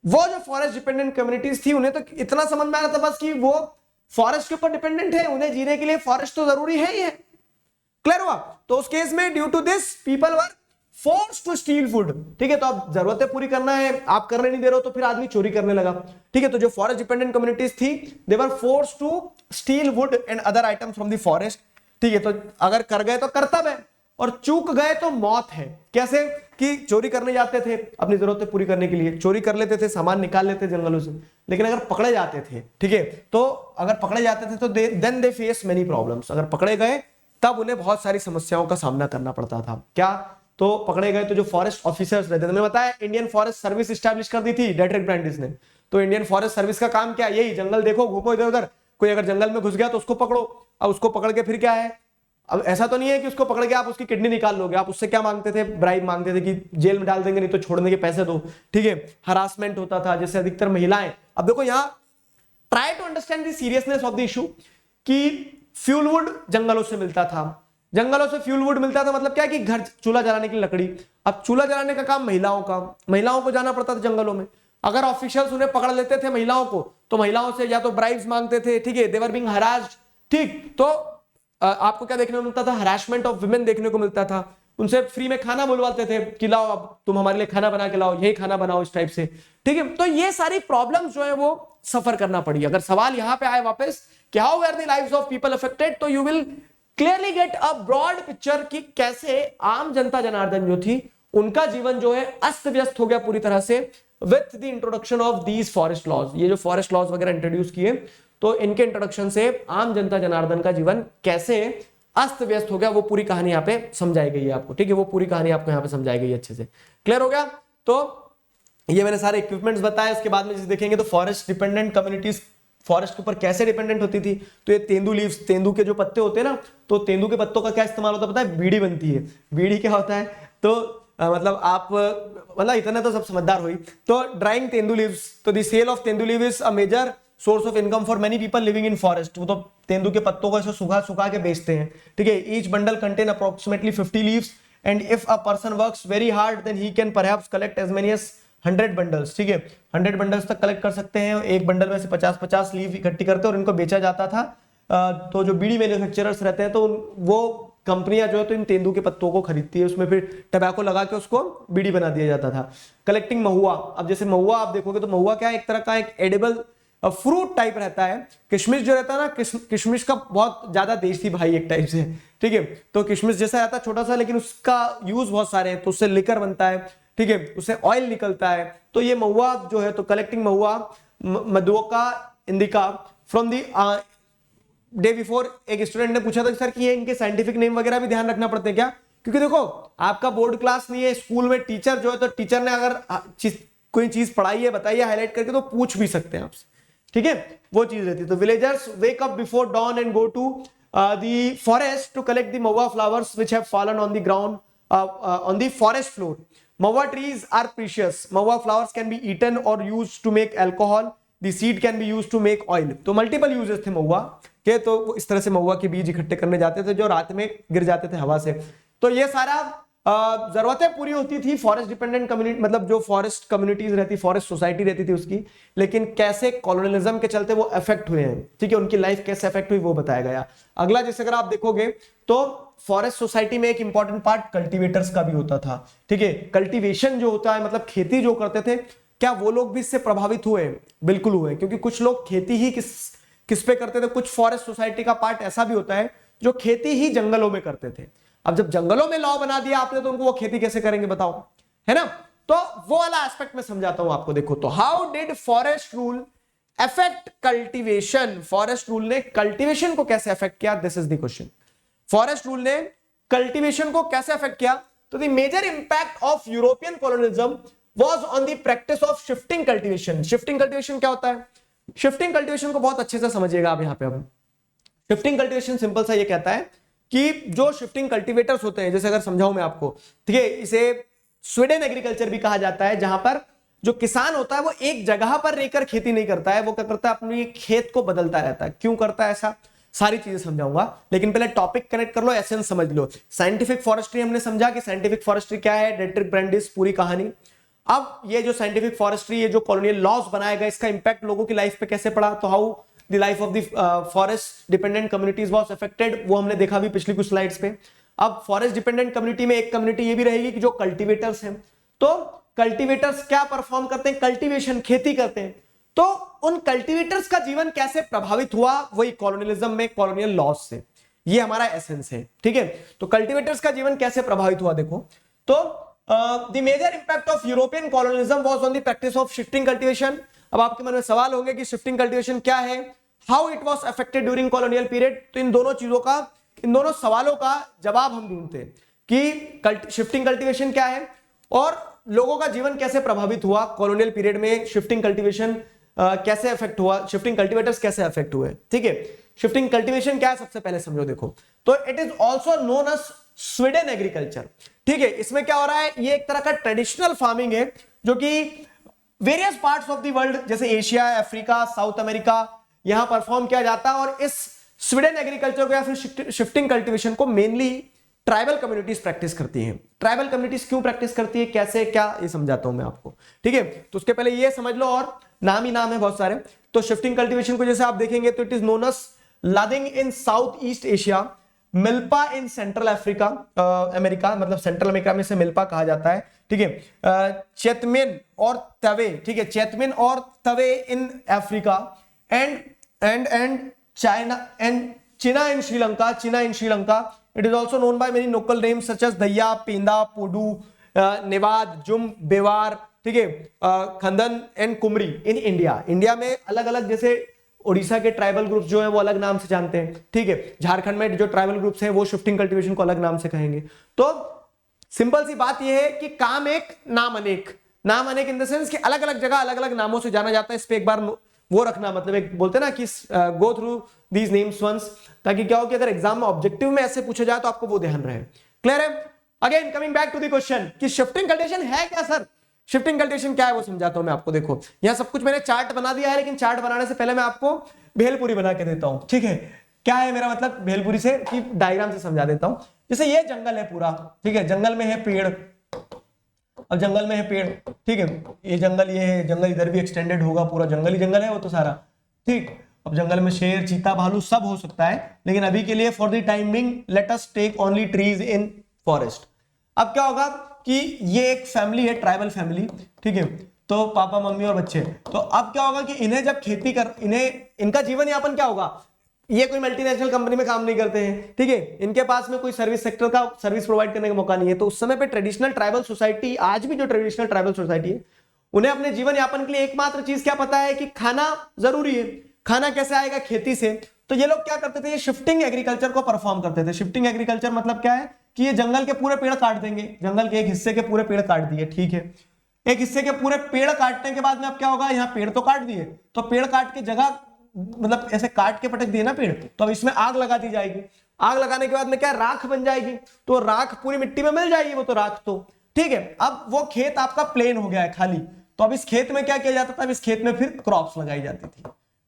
वो जो फॉरेस्ट डिपेंडेंट कम्युनिटीज थी उन्हें तो इतना समझ में आ रहा था बस कि वो फॉरेस्ट के ऊपर डिपेंडेंट है, उन्हें जीने के लिए फॉरेस्ट तो जरूरी है ही है। क्लियर हुआ? तो उस केस में due to this people were force to steal food. ठीक है, तो अब जरूरतें पूरी करना है, आप करने नहीं दे रहे हो, तो फिर आदमी चोरी करने लगा। ठीक है, तो जो फॉरेस्ट डिपेंडेंट कम्युनिटीज थी, they were force to steal wood and other items from the forest. ठीक है, तो अगर कर गए तो कर्तव्य है, और चूक गए तो मौत है। कैसे? कि चोरी करने जाते थे अपनी जरूरतें पूरी करने के लिए, चोरी कर लेते थे, सामान निकाल लेते जंगलों से, लेकिन अगर पकड़े जाते थे, ठीक है, तो अगर पकड़े जाते थे तो then they face many problems. अगर पकड़े गए तब उन्हें बहुत सारी समस्याओं का सामना करना पड़ता था। क्या? तो पकड़े गए तो जो फॉरेस्ट ऑफिसर्स रहते थे, मैंने बताया इंडियन फॉरेस्ट सर्विस स्टैब्लिश कर दी थी डेट्रिक ब्रांडिस ने, तो इंडियन फॉरेस्ट सर्विस का काम क्या है? यही, जंगल देखो, घूमो इधर उधर, कोई अगर जंगल में घुस गया तो उसको पकड़ो। अब उसको पकड़ के फिर क्या है, अब ऐसा तो नहीं है कि उसको पकड़ के आप उसकी किडनी निकाल लोगे, आप उससे क्या मांगते थे? ब्राइब मांगते थे कि जेल में डाल देंगे, नहीं तो छोड़ने के पैसे दो, ठीक है। हरासमेंट होता था, जैसे अधिकतर महिलाएं। अब देखो यहाँ try to understand the seriousness of the issue कि फ्यूल वुड जंगलों से मिलता था, जंगलों से फ्यूल वुड मिलता था, मतलब क्या कि घर चूल्हा जलाने की लकड़ी। अब चूल्हा जलाने का काम महिलाओं का, महिलाओं को जाना पड़ता था जंगलों में। अगर ऑफिशियल्स उन्हें पकड़ लेते थे महिलाओं को, तो महिलाओं से या तो ब्राइब्स मांगते थे, ठीक है, दे वर बीइंग हरास्ड, ठीक। तो आपको क्या देखने को मिलता था? हरासमेंट ऑफ वुमेन देखने को मिलता था। उनसे फ्री में खाना बुलवाते थे कि लाओ अब तुम हमारे लिए खाना बना के लाओ, यही खाना बनाओ, इस टाइप से, ठीक है। तो ये सारी प्रॉब्लम्स जो है वो सफर करना पड़ी। अगर सवाल यहां पे आए वापस कि how were the lives of people affected, तो you will clearly get a broad picture कि कैसे आम जनता जनार्दन जो थी उनका जीवन जो है अस्त व्यस्त हो गया पूरी तरह से with the introduction of these forest laws. ये जो फॉरेस्ट लॉज वगैरह इंट्रोड्यूस किए, तो इनके इंट्रोडक्शन से आम जनता जनार्दन का जीवन कैसे अस्त व्यस्त हो गया, वो पूरी कहानी यहाँ पे समझाई गई है आपको, ठीक है। वो पूरी कहानी आपको यहाँ पे समझाई गई है अच्छे से। क्लियर हो गया? तो ये मैंने सारे इक्विपमेंट्स बताए। उसके बाद में देखेंगे तो फॉरेस्ट डिपेंडेंट कम्युनिटीज फॉरेस्ट के ऊपर कैसे डिपेंडेंट होती थी। तो ये तेंदू लीव्स, तेंदू के जो पत्ते होते हैं ना, तो तेंदू के पत्तों का क्या इस्तेमाल होता है पता है? बीड़ी बनती है। बीड़ी क्या होता है? तो मतलब आप, मतलब इतना तो सब समझदार हुई। तो ड्राइंग तेंदू लीव्स, तो the sale of tendu leave is a major source of income for many people living in forest. वो तो तेंदू के पत्तों को ऐसे सुखा सुखा के बेचते हैं, ठीक है। Each bundle contain approximately 50 leaves and if a person works very hard then he can perhaps collect as many as 100 bundles, ठीक है। 100 बंडल्स तक कलेक्ट कर सकते हैं। एक बंडल में से 50-50 लीव इकट्ठी करते और इनको बेचा जाता था। तो जो बीड़ी मैन्युफैक्चरर्स रहते हैं तो वो कंपनियां जो है तो इन तेंदू के पत्तों को खरीदती है, उसमें फिर टबैको लगा के उसको बीड़ी बना दिया जाता था। कलेक्टिंग महुआ, अब जैसे महुआ आप देखोगे तो महुआ क्या है? एक तरह का एक एडिबल फ्रूट टाइप रहता है। किशमिश जो रहता है ना, किशमिश का बहुत ज्यादा देसी भाई एक टाइप से, ठीक है। तो किशमिश जैसा रहता है छोटा सा, लेकिन उसका यूज बहुत सारे हैं। तो उससे लिकर बनता है, ठीक है, उससे ऑयल निकलता है। तो ये महुआ जो है, तो collecting Mahua मधुका indica from the day before. एक स्टूडेंट ने पूछा था सर कि ये इनके साइंटिफिक नेम वगैरह भी ध्यान रखना पड़ते हैं क्या? क्योंकि देखो आपका बोर्ड क्लास नहीं है, स्कूल में टीचर जो है, तो टीचर ने अगर कोई चीज पढ़ाई है, बताइए हाईलाइट करके, तो पूछ भी सकते हैं आपसे, ठीक है, वो चीज रहती है। तो villagers wake up before dawn and go to the forest to collect the mahua flowers which have fallen on the ground on the forest floor. Mahua trees are precious. Mahua flowers can be eaten or used to make alcohol. The seed can be used to make oil. तो multiple uses थे महुआ के। तो वो इस तरह से महुआ के बीज इकट्ठे करने जाते थे जो रात में गिर जाते थे हवा से। तो ये सारा जरूरतें पूरी होती थी फॉरेस्ट डिपेंडेंट कम्युनिटी, मतलब जो फॉरेस्ट कम्युनिटीज रहती, फॉरेस्ट सोसाइटी रहती थी उसकी। लेकिन कैसे कॉलोनियलिज्म के चलते वो अफेक्ट हुए हैं, ठीक है, उनकी लाइफ कैसे अफेक्ट हुई वो बताया गया। अगला जैसे अगर आप देखोगे तो फॉरेस्ट सोसाइटी में एक इंपॉर्टेंट पार्ट कल्टीवेटर्स का भी होता था, ठीक है। कल्टीवेशन जो होता है मतलब खेती जो करते थे, क्या वो लोग भी इससे प्रभावित हुए? बिल्कुल हुए, क्योंकि कुछ लोग खेती ही किस पे करते थे। कुछ फॉरेस्ट सोसाइटी का पार्ट ऐसा भी होता है जो खेती ही जंगलों में करते थे। अब जब जंगलों में लॉ बना दिया आपने, तो उनको वो खेती कैसे करेंगे बताओ, है ना। तो वो वाला एस्पेक्ट मैं समझाता हूं आपको। देखो तो how did forest rule affect cultivation? Forest rule ने कल्टीवेशन को कैसे अफेक्ट किया? This is the question. Forest rule ने कल्टीवेशन को कैसे अफेक्ट किया? तो the major impact of European colonialism was on the practice of shifting cultivation. Shifting cultivation क्या होता है? शिफ्टिंग कल्टीवेशन को बहुत अच्छे से समझिएगा आप यहां पे। अब शिफ्टिंग कल्टीवेशन सिंपल सा ये कहता है कि जो शिफ्टिंग कल्टीवेटर्स होते हैं, जैसे अगर समझाऊं मैं आपको, ठीक है, इसे स्वीडन एग्रीकल्चर भी कहा जाता है, जहां पर जो किसान होता है वो एक जगह पर रहकर खेती नहीं करता है, वो क्या करता है, अपनी खेत को बदलता रहता है। क्यों करता है ऐसा? सारी चीजें समझाऊंगा, लेकिन पहले टॉपिक कनेक्ट कर लो, एसेंस समझ लो। साइंटिफिक फॉरेस्ट्री हमने समझा कि साइंटिफिक फॉरेस्ट्री क्या है, डेट्रिक ब्रांडिस, पूरी कहानी। अब ये जो साइंटिफिक फॉरेस्ट्री, ये जो कॉलोनियल लॉज बनाया गया, इसका इंपैक्ट लोगों की लाइफ पे कैसे पड़ा? तो how the life of the forest dependent communities was affected, वो हमने देखा भी पिछली कुछ स्लाइड्स पे। अब फॉरेस्ट डिपेंडेंट कम्युनिटी में एक कम्युनिटी ये भी रहेगी कि जो कल्टीवेटर्स हैं। तो कल्टीवेटर्स क्या परफॉर्म करते हैं? कल्टीवेशन, खेती करते हैं। तो उन कल्टीवेटर्स का जीवन कैसे प्रभावित हुआ? वही कॉलोनियलिज्म में कॉलोनियल लॉज से। ये हमारा एसेंस है, ठीक है। तो कल्टीवेटर्स का जीवन कैसे प्रभावित हुआ देखो तो the major impact of European colonialism was on the practice of shifting cultivation. अब आपके मन में सवाल होंगे कि शिफ्टिंग कल्टीवेशन क्या है, how it was affected during colonial period. तो इन दोनों चीजों का, इन दोनों सवालों का जवाब हम ढूंढते हैं कि शिफ्टिंग कल्टीवेशन क्या है और लोगों का जीवन कैसे प्रभावित हुआ कॉलोनियल पीरियड में शिफ्टिंग कल्टीवेशन कैसे अफेक्ट हुआ, शिफ्टिंग कल्टीवेटर्स कैसे अफेक्ट हुए। ठीक है, शिफ्टिंग कल्टीवेशन क्या है सबसे पहले समझो। देखो, तो it is also known as swidden agriculture. ठीक है, इसमें क्या हो रहा है, ये एक तरह का ट्रेडिशनल फार्मिंग है जो कि various parts of the world जैसे एशिया, अफ्रीका, साउथ अमेरिका यहां परफॉर्म किया जाता है। और इस स्वीडन एग्रीकल्चर को या फिर शिफ्टिंग कल्टीवेशन को मेनली ट्राइबल कम्युनिटीज प्रैक्टिस करती हैं। ट्राइबल कम्युनिटीज क्यों प्रैक्टिस करती है, कैसे, क्या, ये समझाता हूं मैं आपको। ठीक है, तो उसके पहले ये समझ लो, और नाम ही नाम है बहुत सारे। तो शिफ्टिंग कल्टीवेशन को जैसे आप देखेंगे तो it is known as ladang in South East Asia, milpa in Central Africa, America, मतलब सेंट्रल अमेरिका में से मिल्पा कहा जाता है। ठीक है, चेतमिन और तवे, ठीक है, चेतमिन और tavy in Africa, and China and chena in Sri Lanka, chena in Sri Lanka. It is also known by many local names such as dahiya, penda, podu, nevad, jhum, bewar, ठीक है, khandad and kumri in India. India में अलग अलग, जैसे उड़ीसा के ट्राइबल ग्रुप्स जो है वो अलग नाम से जानते हैं। ठीक है, झारखंड में जो ट्राइबल ग्रुप्स हैं वो शिफ्टिंग कल्टीवेशन को अलग नाम से कहेंगे। तो सिंपल सी बात यह है कि काम एक नाम अनेक, नाम अनेक इन द सेंस कि अलग अलग जगह अलग अलग नामों से जाना जाता है। इस पे एक बार वो रखना, मतलब एक बोलते ना कि go through these names once, ताकि क्या हो कि अगर एग्जाम में ऑब्जेक्टिव में ऐसे पूछा जाए तो आपको वो ध्यान रहे। क्लियर है? Again coming back to the question कि शिफ्टिंग कल्टीवेशन है क्या सर, शिफ्टिंग कल्टीवेशन क्या है वो समझाता हूं मैं आपको। देखो, यहां सब कुछ मैंने चार्ट बना दिया है, लेकिन चार्ट बनाने से पहले मैं आपको भेलपुरी बना के देता हूं। ठीक है, क्या है मेरा मतलब भेलपुरी से, कि डायग्राम से समझा देता हूं। जैसे ये जंगल है पूरा, ठीक है, जंगल में है पेड़, अब जंगल में है पेड़, ठीक है, ये जंगल, ये है जंगल, इधर भी एक्सटेंडेड होगा, पूरा जंगल ही जंगल है वो तो सारा। ठीक, अब जंगल में शेर, चीता, भालू सब हो सकता है, लेकिन अभी के लिए for the timing let us take only trees in forest. अब क्या होगा कि ये एक फैमिली है, ट्राइबल फैमिली, ठीक है, तो पापा, मम्मी और बच्चे। तो अब क्या होगा कि इन्हें जब खेती कर, इनका जीवन यापन क्या होगा, ये कोई मल्टीनेशनल कंपनी में काम नहीं करते हैं, ठीक है, इनके पास में कोई सर्विस सेक्टर का सर्विस प्रोवाइड करने का मौका नहीं है। तो उस समय पे ट्रेडिशनल ट्राइबल सोसाइटी, आज भी जो ट्रेडिशनल ट्राइबल सोसाइटी है, उन्हें अपने जीवन यापन के लिए एकमात्र चीज क्या पता है कि खाना जरूरी है। खाना कैसे आएगा, खेती से। तो ये लोग क्या करते थे, ये शिफ्टिंग एग्रीकल्चर को परफॉर्म करते थे। शिफ्टिंग एग्रीकल्चर मतलब क्या है कि ये जंगल के पूरे पेड़ काट देंगे, जंगल के एक हिस्से के पूरे पेड़ काट दिए, ठीक है, एक हिस्से के पूरे पेड़ काटने के बाद में अब क्या होगा, यहाँ पेड़ तो काट दिए, तो पेड़ काट के जगह, मतलब ऐसे काट के पटक दिए ना पेड़, तो अब इसमें आग लगा दी जाएगी। आग लगाने के बाद में क्या, राख बन जाएगी, तो राख पूरी मिट्टी में मिल जाएगी वो तो राख, तो ठीक है। अब वो खेत आपका प्लेन हो गया है, खाली। तो अब इस खेत में क्या किया जाता था, अब इस खेत में फिर क्रॉप्स लगाई जाती थी,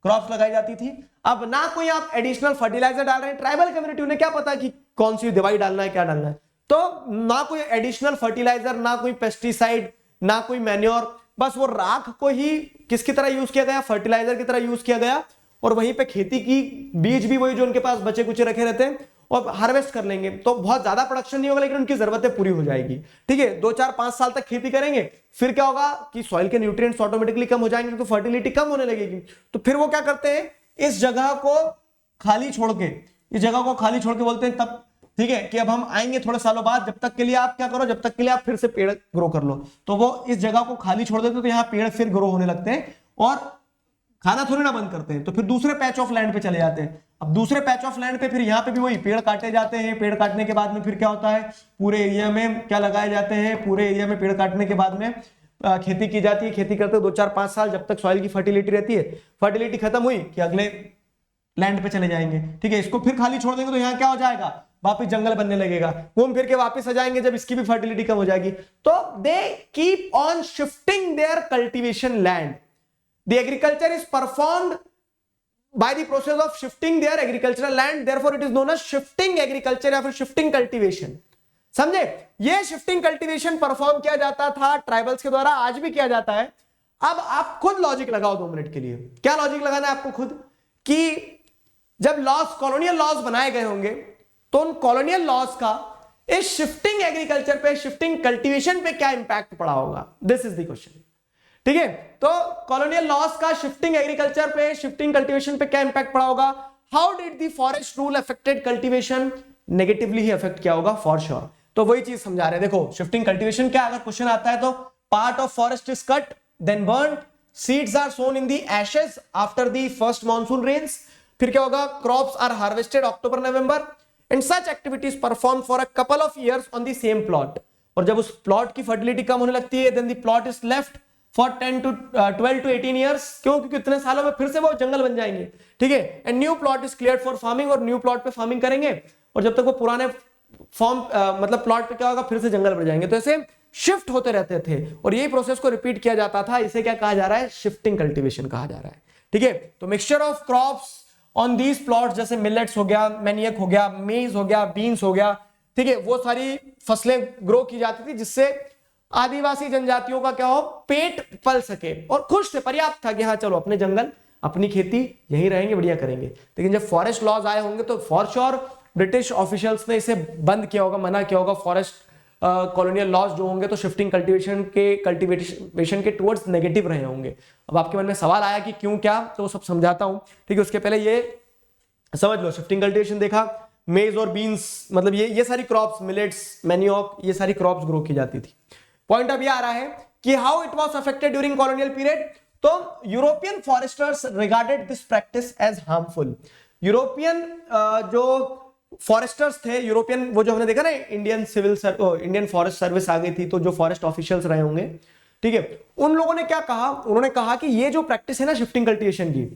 क्रॉप्स लगाई जाती थी। अब ना कोई आप एडिशनल फर्टिलाइजर डाल रहे हैं, ट्राइबल कम्युनिटी उन्हें क्या पता कि कौन सी दवाई डालना है, क्या डालना है, तो ना कोई एडिशनल फर्टिलाइजर, ना कोई पेस्टिसाइड, ना कोई मैन्योर, बस वो राख को ही किसकी तरह यूज किया गया, फर्टिलाइजर की तरह यूज किया गया। और वहीं पे खेती की बीज भी वही जो उनके पास बचे कुचे रखे रहते हैं, और हार्वेस्ट कर लेंगे। तो बहुत ज्यादा प्रोडक्शन नहीं होगा, लेकिन उनकी जरूरतें पूरी हो जाएगी, ठीक है। 2 4 5 साल तक खेती करेंगे, फिर क्या होगा कि सॉइल के न्यूट्रिएंट्स ऑटोमेटिकली कम हो जाएंगे, तो फर्टिलिटी कम होने लगेगी। तो फिर वो क्या करते हैं, इस जगह को खाली छोड़ के, इस जगह को खाली छोड़ के बोलते हैं तब, ठीक है, कि अब हम आएंगे थोड़े सालों बाद, जब तक के लिए आप क्या करो, जब तक के लिए आप फिर से पेड़ ग्रो कर लो। तो वो इस जगह को खाली छोड़ देते, तो यहाँ पेड़ फिर ग्रो होने लगते हैं, और खाना थोड़ी ना बंद करते हैं। तो फिर दूसरे पैच ऑफ लैंड पे चले जाते हैं। अब दूसरे पैच ऑफ लैंड पे फिर यहाँ पे भी वही पेड़ काटे जाते हैं। पेड़ काटने के बाद में फिर क्या होता है, पूरे एरिया में क्या लगाए जाते हैं, पूरे एरिया में पेड़ काटने के बाद में खेती की जाती है। खेती करते 2 4 5 साल, जब तक सॉइल की फर्टिलिटी रहती है। फर्टिलिटी खत्म हुई कि अगले लैंड पे चले जाएंगे, ठीक है। इसको फिर खाली छोड़ देंगे तो यहाँ क्या हो जाएगा, वापिस जंगल बनने लगेगा। घूम फिर के वापिस आ जाएंगे जब इसकी भी फर्टिलिटी कम हो जाएगी। तो they keep on shifting their cultivation land. The agriculture is performed by the process of shifting their agricultural land, therefore it is known as shifting agriculture या फिर shifting cultivation। समझे, ये shifting cultivation परफॉर्म किया जाता था tribals के द्वारा, आज भी किया जाता है। अब आप खुद लॉजिक लगाओ 2 मिनट के लिए। क्या लॉजिक लगाना है आपको खुद, कि जब लॉज, कॉलोनियल लॉज बनाए गए होंगे, तो उन कॉलोनियल लॉज का इस शिफ्टिंग एग्रीकल्चर पे, शिफ्टिंग कल्टीवेशन पे क्या इंपैक्ट पड़ा होगा, दिस इज द क्वेश्चन, ठीक है। तो कॉलोनियल लॉस का शिफ्टिंग एग्रीकल्चर पे, शिफ्टिंग कल्टीवेशन पे क्या इंपैक्ट पड़ा होगा। How did the forest rule affected cultivation, negatively he affect किया होगा फॉर श्योर। तो वही चीज समझा रहे हैं। देखो शिफ्टिंग कल्टीवेशन क्या, अगर क्वेश्चन आता है तो part of forest is cut then burned, seeds are sown in the ashes after the first monsoon rains. फिर क्या होगा, crops are harvested October November, and such activities perform for a couple of years on the same plot. और जब उस plot की fertility कम होने लगती है, then the plot is left for 12 to 18 years. क्यों? क्योंकि इतने सालों में फिर से वो जंगल बन जाएंगे, ठीक है। And new plot is cleared for farming, और न्यू प्लॉट पे फार्मिंग करेंगे, और जब तक वो पुराने फॉर्म मतलब प्लॉट पे क्या होगा, फिर से जंगल बढ़ जाएंगे। तो ऐसे शिफ्ट होते रहते थे और यही प्रोसेस को रिपीट किया जाता था। इसे क्या कहा जा रहा है? शिफ्टिंग कल्टीवेशन कहा जा रहा है, ठीक है। तो mixture of crops on these plots, जैसे मिलेट्स हो गया, मैनियक हो गया, मेज हो गया, बीन्स हो गया, ठीक है, वो सारी फसलें ग्रो की जाती थी जिससे आदिवासी जनजातियों का क्या हो, पेट पल सके और खुश थे, पर्याप्त था कि हाँ चलो अपने जंगल अपनी खेती यहीं रहेंगे, बढ़िया करेंगे। लेकिन जब फॉरेस्ट लॉज आए होंगे तो फॉर श्योर ब्रिटिश ऑफिशियल्स ने इसे बंद किया होगा, मना किया होगा। फॉरेस्ट कॉलोनियल लॉज जो होंगे तो शिफ्टिंग कल्टीवेशन के टुवर्ड्स नेगेटिव रहे होंगे। अब आपके मन में सवाल आया कि क्यों, क्या, तो वो सब समझाता हूं, ठीक है। उसके पहले ये समझ लो, शिफ्टिंग कल्टीवेशन देखा, मेज और बीन्स, मतलब ये सारी क्रॉप्स, मिलेट्स, मैनियोक, ये सारी क्रॉप्स ग्रो की जाती थी। पॉइंट अब ये आ रहा है कि how it was affected during colonial period. तो European foresters regarded this practice as harmful. European जो फॉरेस्टर्स थे, यूरोपियन, वो जो हमने देखा ना इंडियन फॉरेस्ट सर्विस आ गई थी, तो जो फॉरेस्ट ऑफिशियल्स रहे होंगे, ठीक है, उन लोगों ने क्या कहा, उन्होंने कहा कि ये जो प्रैक्टिस है ना शिफ्टिंग कल्टीवेशन की,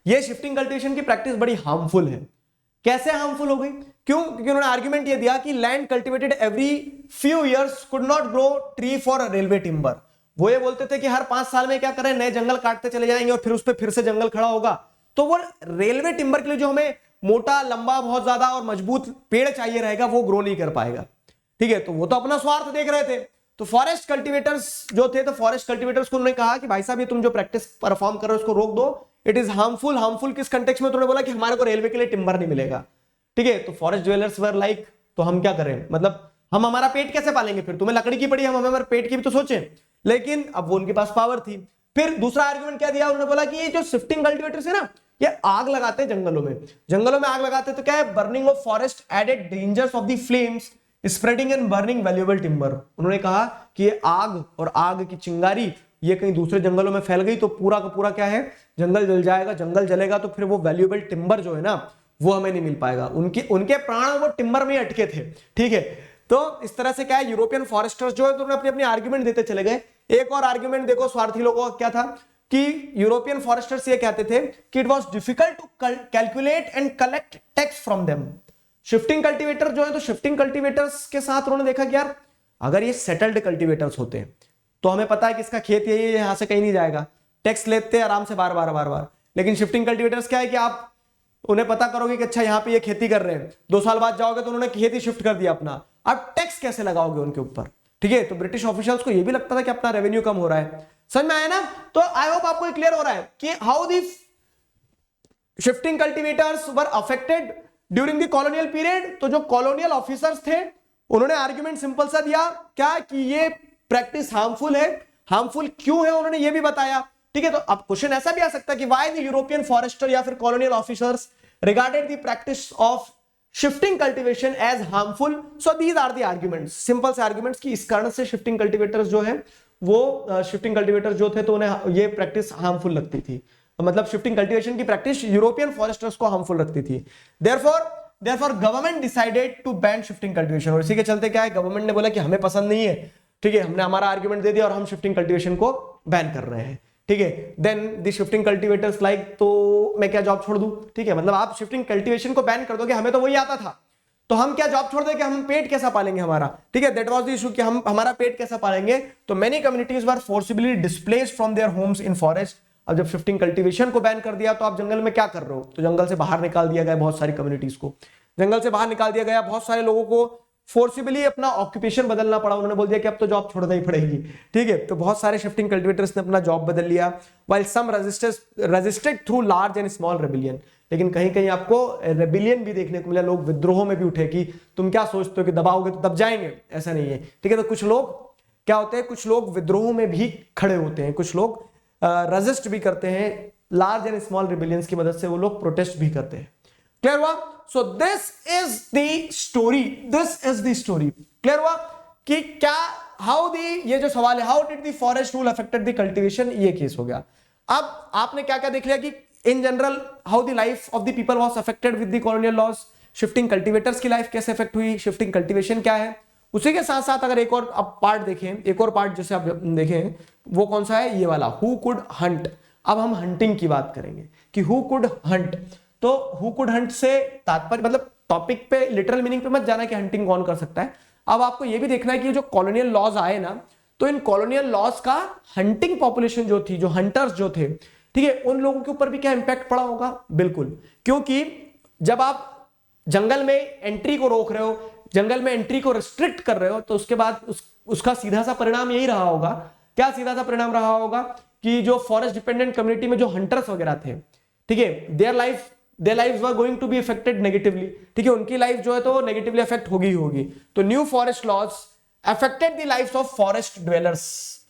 ये शिफ्टिंग कल्टीवेशन की प्रैक्टिस बड़ी हार्मफुल है। कैसे हार्मफुल हो गई? क्यों? क्योंकि उन्होंने आर्गुमेंट ये दिया कि land cultivated every few years could not grow tree for railway timber. वो ये बोलते थे कि हर 5 साल में क्या करें, नए जंगल काटते चले जाएंगे और फिर उस पर फिर से जंगल खड़ा होगा। तो वो रेलवे टिम्बर के लिए जो हमें मोटा, लंबा, बहुत ज्यादा और मजबूत पेड़ चाहिए रहेगा, वो ग्रो नहीं कर पाएगा, ठीक है। तो वो तो अपना स्वार्थ देख रहे थे। तो फॉरेस्ट कल्टीवेटर्स जो थे, तो फॉरेस्ट कल्टीवेटर्स को उन्होंने कहा कि भाई साहब ये तुम जो प्रैक्टिस परफॉर्म कर रहे हो उसको रोक दो, इट इज हार्मफुल। हार्मफुल किस कंटेक्स्ट में? उन्होंने बोला कि हमारे को रेलवे के लिए टिम्बर नहीं मिलेगा, ठीक है। तो फॉरेस्ट ड्वेलर्स वर लाइक, तो हम क्या करें, मतलब हम हमारा पेट कैसे पालेंगे, फिर तुम्हें लकड़ी की पड़ी, हम हमारे पेट की भी तो सोचें। लेकिन अब वो उनके पास पावर थी। फिर दूसरा आर्गुमेंट क्या दिया उन्होंने, बोला कि ये जो शिफ्टिंग कल्टीवेटर्स है ना, ये आग लगाते हैं जंगलों में, जंगलों में आग लगाते हैं, तो क्या है, burning of forest added dangers of the flames spreading and burning valuable timber. उन्होंने कहा कि ये आग और आग की चिंगारी ये कहीं दूसरे जंगलों में फैल गई तो पूरा का पूरा क्या है, जंगल जल जाएगा। जंगल जलेगा तो फिर वो वैल्यूएबल टिम्बर जो है ना, वो हमें नहीं मिल पाएगा। उनके प्राण वो टिम्बर में अटके थे, ठीक है। तो इस तरह से क्या है, यूरोपियन फॉरेस्टर्स जो है तो उन्होंने अपने अपने आर्गुमेंट देते चले गए। एक और आर्गुमेंट देखो स्वार्थी लोगों का क्या था कि यूरोपियन फॉरेस्टर्स ये कहते थे कि it was difficult to calculate and collect tax from them. Shifting cultivator जो है, तो शिफ्टिंग कल्टीवेटर्स के साथ उन्होंने देखा कि यार अगर ये सेटल्ड कल्टीवेटर्स होते हैं तो हमें पता है कि इसका खेत यही है, यहां से कहीं नहीं जाएगा, टैक्स लेते आराम से बार बार। लेकिन शिफ्टिंग कल्टीवेटर्स क्या है कि आप उन्हें पता करोगे कि अच्छा यहाँ पे ये खेती कर रहे हैं, 2 साल बाद जाओगे तो उन्होंने खेती शिफ्ट कर दिया अपना, आप टैक्स कैसे लगाओगे उनके ऊपर, ठीक है। तो ब्रिटिश ऑफिशियल्स को ये भी लगता था कि अपना रेवेन्यू कम हो रहा है। समझ में आया ना? तो आई होप आपको क्लियर हो रहा है कि how the shifting cultivators were affected during the colonial period. तो जो कॉलोनियल ऑफिसर्स थे उन्होंने आर्गुमेंट सिंपल सा दिया क्या कि ये प्रैक्टिस हार्मफुल है। हार्मफुल क्यों है उन्होंने ये भी बताया, ठीक है। तो अब क्वेश्चन ऐसा भी आ सकता है कि व्हाई द यूरोपियन फॉरेस्टर या फिर colonial officers regarded the practice of shifting cultivation as harmful. So these are the arguments, simple से आर्गुमेंट्स कि इस कारण से शिफ्टिंग कल्टीवेटर्स जो है वो शिफ्टिंग कल्टीवेटर्स जो थे तो उन्हें ये प्रैक्टिस हार्मफुल लगती थी, मतलब शिफ्टिंग कल्टीवेशन की प्रैक्टिस यूरोपियन फॉरेस्टर्स को हार्मफुल लगती थी। Therefore government decided to ban shifting cultivation. और इसी के चलते क्या है, गवर्नमेंट ने बोला कि हमें पसंद नहीं है, ठीक है, हमने हमारा आर्गुमेंट दे दिया और हम शिफ्टिंग कल्टीवेशन को बैन कर रहे हैं, ठीक है। Then the shifting cultivators like, तो मैं क्या जॉब छोड़ दूं, ठीक है, मतलब आप शिफ्टिंग कल्टीवेशन को बैन कर दोगे, हमें तो वही आता था, तो हम क्या जॉब छोड़ देंगे, हम पेट कैसा पालेंगे हमारा, ठीक है। दैट वाज द इशू कि हम हमारा पेट कैसा पालेंगे। तो many communities were forcibly displaced from their homes in forest. अब जब शिफ्टिंग कल्टीवेशन को बैन कर दिया तो आप जंगल में क्या कर रहे हो, तो जंगल से बाहर निकाल दिया गया, बहुत सारी कम्युनिटीज को जंगल से बाहर निकाल दिया गया, बहुत सारे लोगों को फोर्सिबली अपना ऑक्यूपेशन बदलना पड़ा। उन्होंने बोल दिया कि अब तो जॉब छोड़ना ही पड़ेगी, ठीक है। तो बहुत सारे शिफ्टिंग कल्टीवेटर्स ने अपना जॉब बदल लिया, while some resisted through large and small rebellion. लेकिन कहीं कहीं आपको रेबिलियन भी देखने को मिला, लोग विद्रोह में भी उठे कि तुम क्या सोचते हो कि दबाओगे तो दब जाएंगे, ऐसा नहीं है, ठीक है। तो कुछ लोग क्या होते हैं, कुछ लोग विद्रोह में भी खड़े होते हैं, कुछ लोग रेजिस्ट भी करते हैं, लार्ज एंड स्मॉल रेबिलियंस की मदद से वो लोग प्रोटेस्ट भी करते हैं। क्लियर हुआ? So this is the story, clear हुआ कि क्या हाउ दी, ये जो सवाल है, how did the forest rule affected the cultivation, ये केस हो गया। अब आपने क्या क्या देख लिया कि in general how the life of the people was affected with the colonial laws, shifting cultivators की लाइफ कैसे अफेक्ट हुई, शिफ्टिंग कल्टीवेशन क्या है, उसी के साथ साथ अगर एक और आप पार्ट देखें, एक और पार्ट जैसे आप देखें, वो कौन सा है, ये वाला, हु कुड हंट। अब हम हंटिंग की बात करेंगे कि हु कुड हंट। तो हु कुड हंट से तात्पर्य मतलब टॉपिक पे लिटरल मीनिंग पे मत जाना कि हंटिंग कौन कर सकता है। अब आपको ये भी देखना है कि जो कॉलोनियल लॉज आए ना, तो इन कॉलोनियल लॉज का हंटिंग पॉपुलेशन जो थी, जो हंटर्स जो थे, ठीक है, उन लोगों के ऊपर भी क्या इंपैक्ट पड़ा होगा? बिल्कुल, क्योंकि जब आप जंगल में एंट्री को रोक रहे हो, जंगल में एंट्री को रिस्ट्रिक्ट कर रहे हो, तो उसके बाद उसका सीधा सा परिणाम यही रहा होगा। क्या सीधा सा परिणाम रहा होगा? कि जो फॉरेस्ट डिपेंडेंट कम्युनिटी में जो हंटर्स वगैरह थे, ठीक है, their life were going to be affected negatively, ठीक है, उनकी लाइफ जो है तो नेगेटिवली अफेक्ट होगी ही होगी। तो new forest laws affected the life of forest dwellers.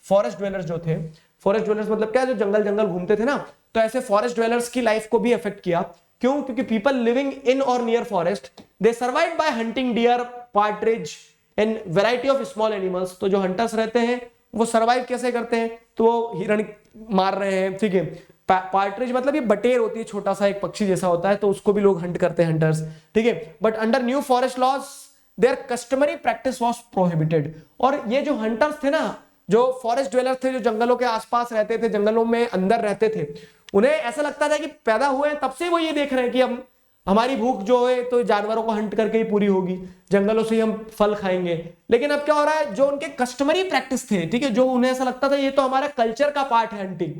Forest dwellers जो थे, फॉरेस्ट ड्वेलर्स मतलब क्या, जो जंगल जंगल घूमते थे ना, तो ऐसे फॉरेस्ट ड्वेलर्स की लाइफ को भी अफेक्ट किया। क्यों? क्योंकि पीपल लिविंग इन और near forest they survive by hunting deer, partridge and variety of small animals. तो जो हंटर्स रहते हैं वो सर्वाइव कैसे करते हैं? तो वो हिरण मार रहे हैं, ठीक है, पार्ट्रिज मतलब ये बटेर होती है, छोटा सा एक पक्षी जैसा होता है, तो उसको भी लोग हंट करते हैं, हंटर्स, ठीक है। But under new forest laws their customary practice was prohibited. और ये जो हंटर्स थे ना, जो फॉरेस्ट ड्वेलर्स थे, जो जंगलों के आसपास रहते थे, जंगलों में अंदर रहते थे, उन्हें ऐसा लगता था कि पैदा हुए तब से वो ये देख रहे हैं कि हम हमारी भूख जो है तो जानवरों को हंट करके ही पूरी होगी, जंगलों से ही हम फल खाएंगे। लेकिन अब क्या हो रहा है, जो उनके कस्टमरी प्रैक्टिस थे, ठीक है, जो उन्हें ऐसा लगता था ये तो हमारा कल्चर का पार्ट है हंटिंग,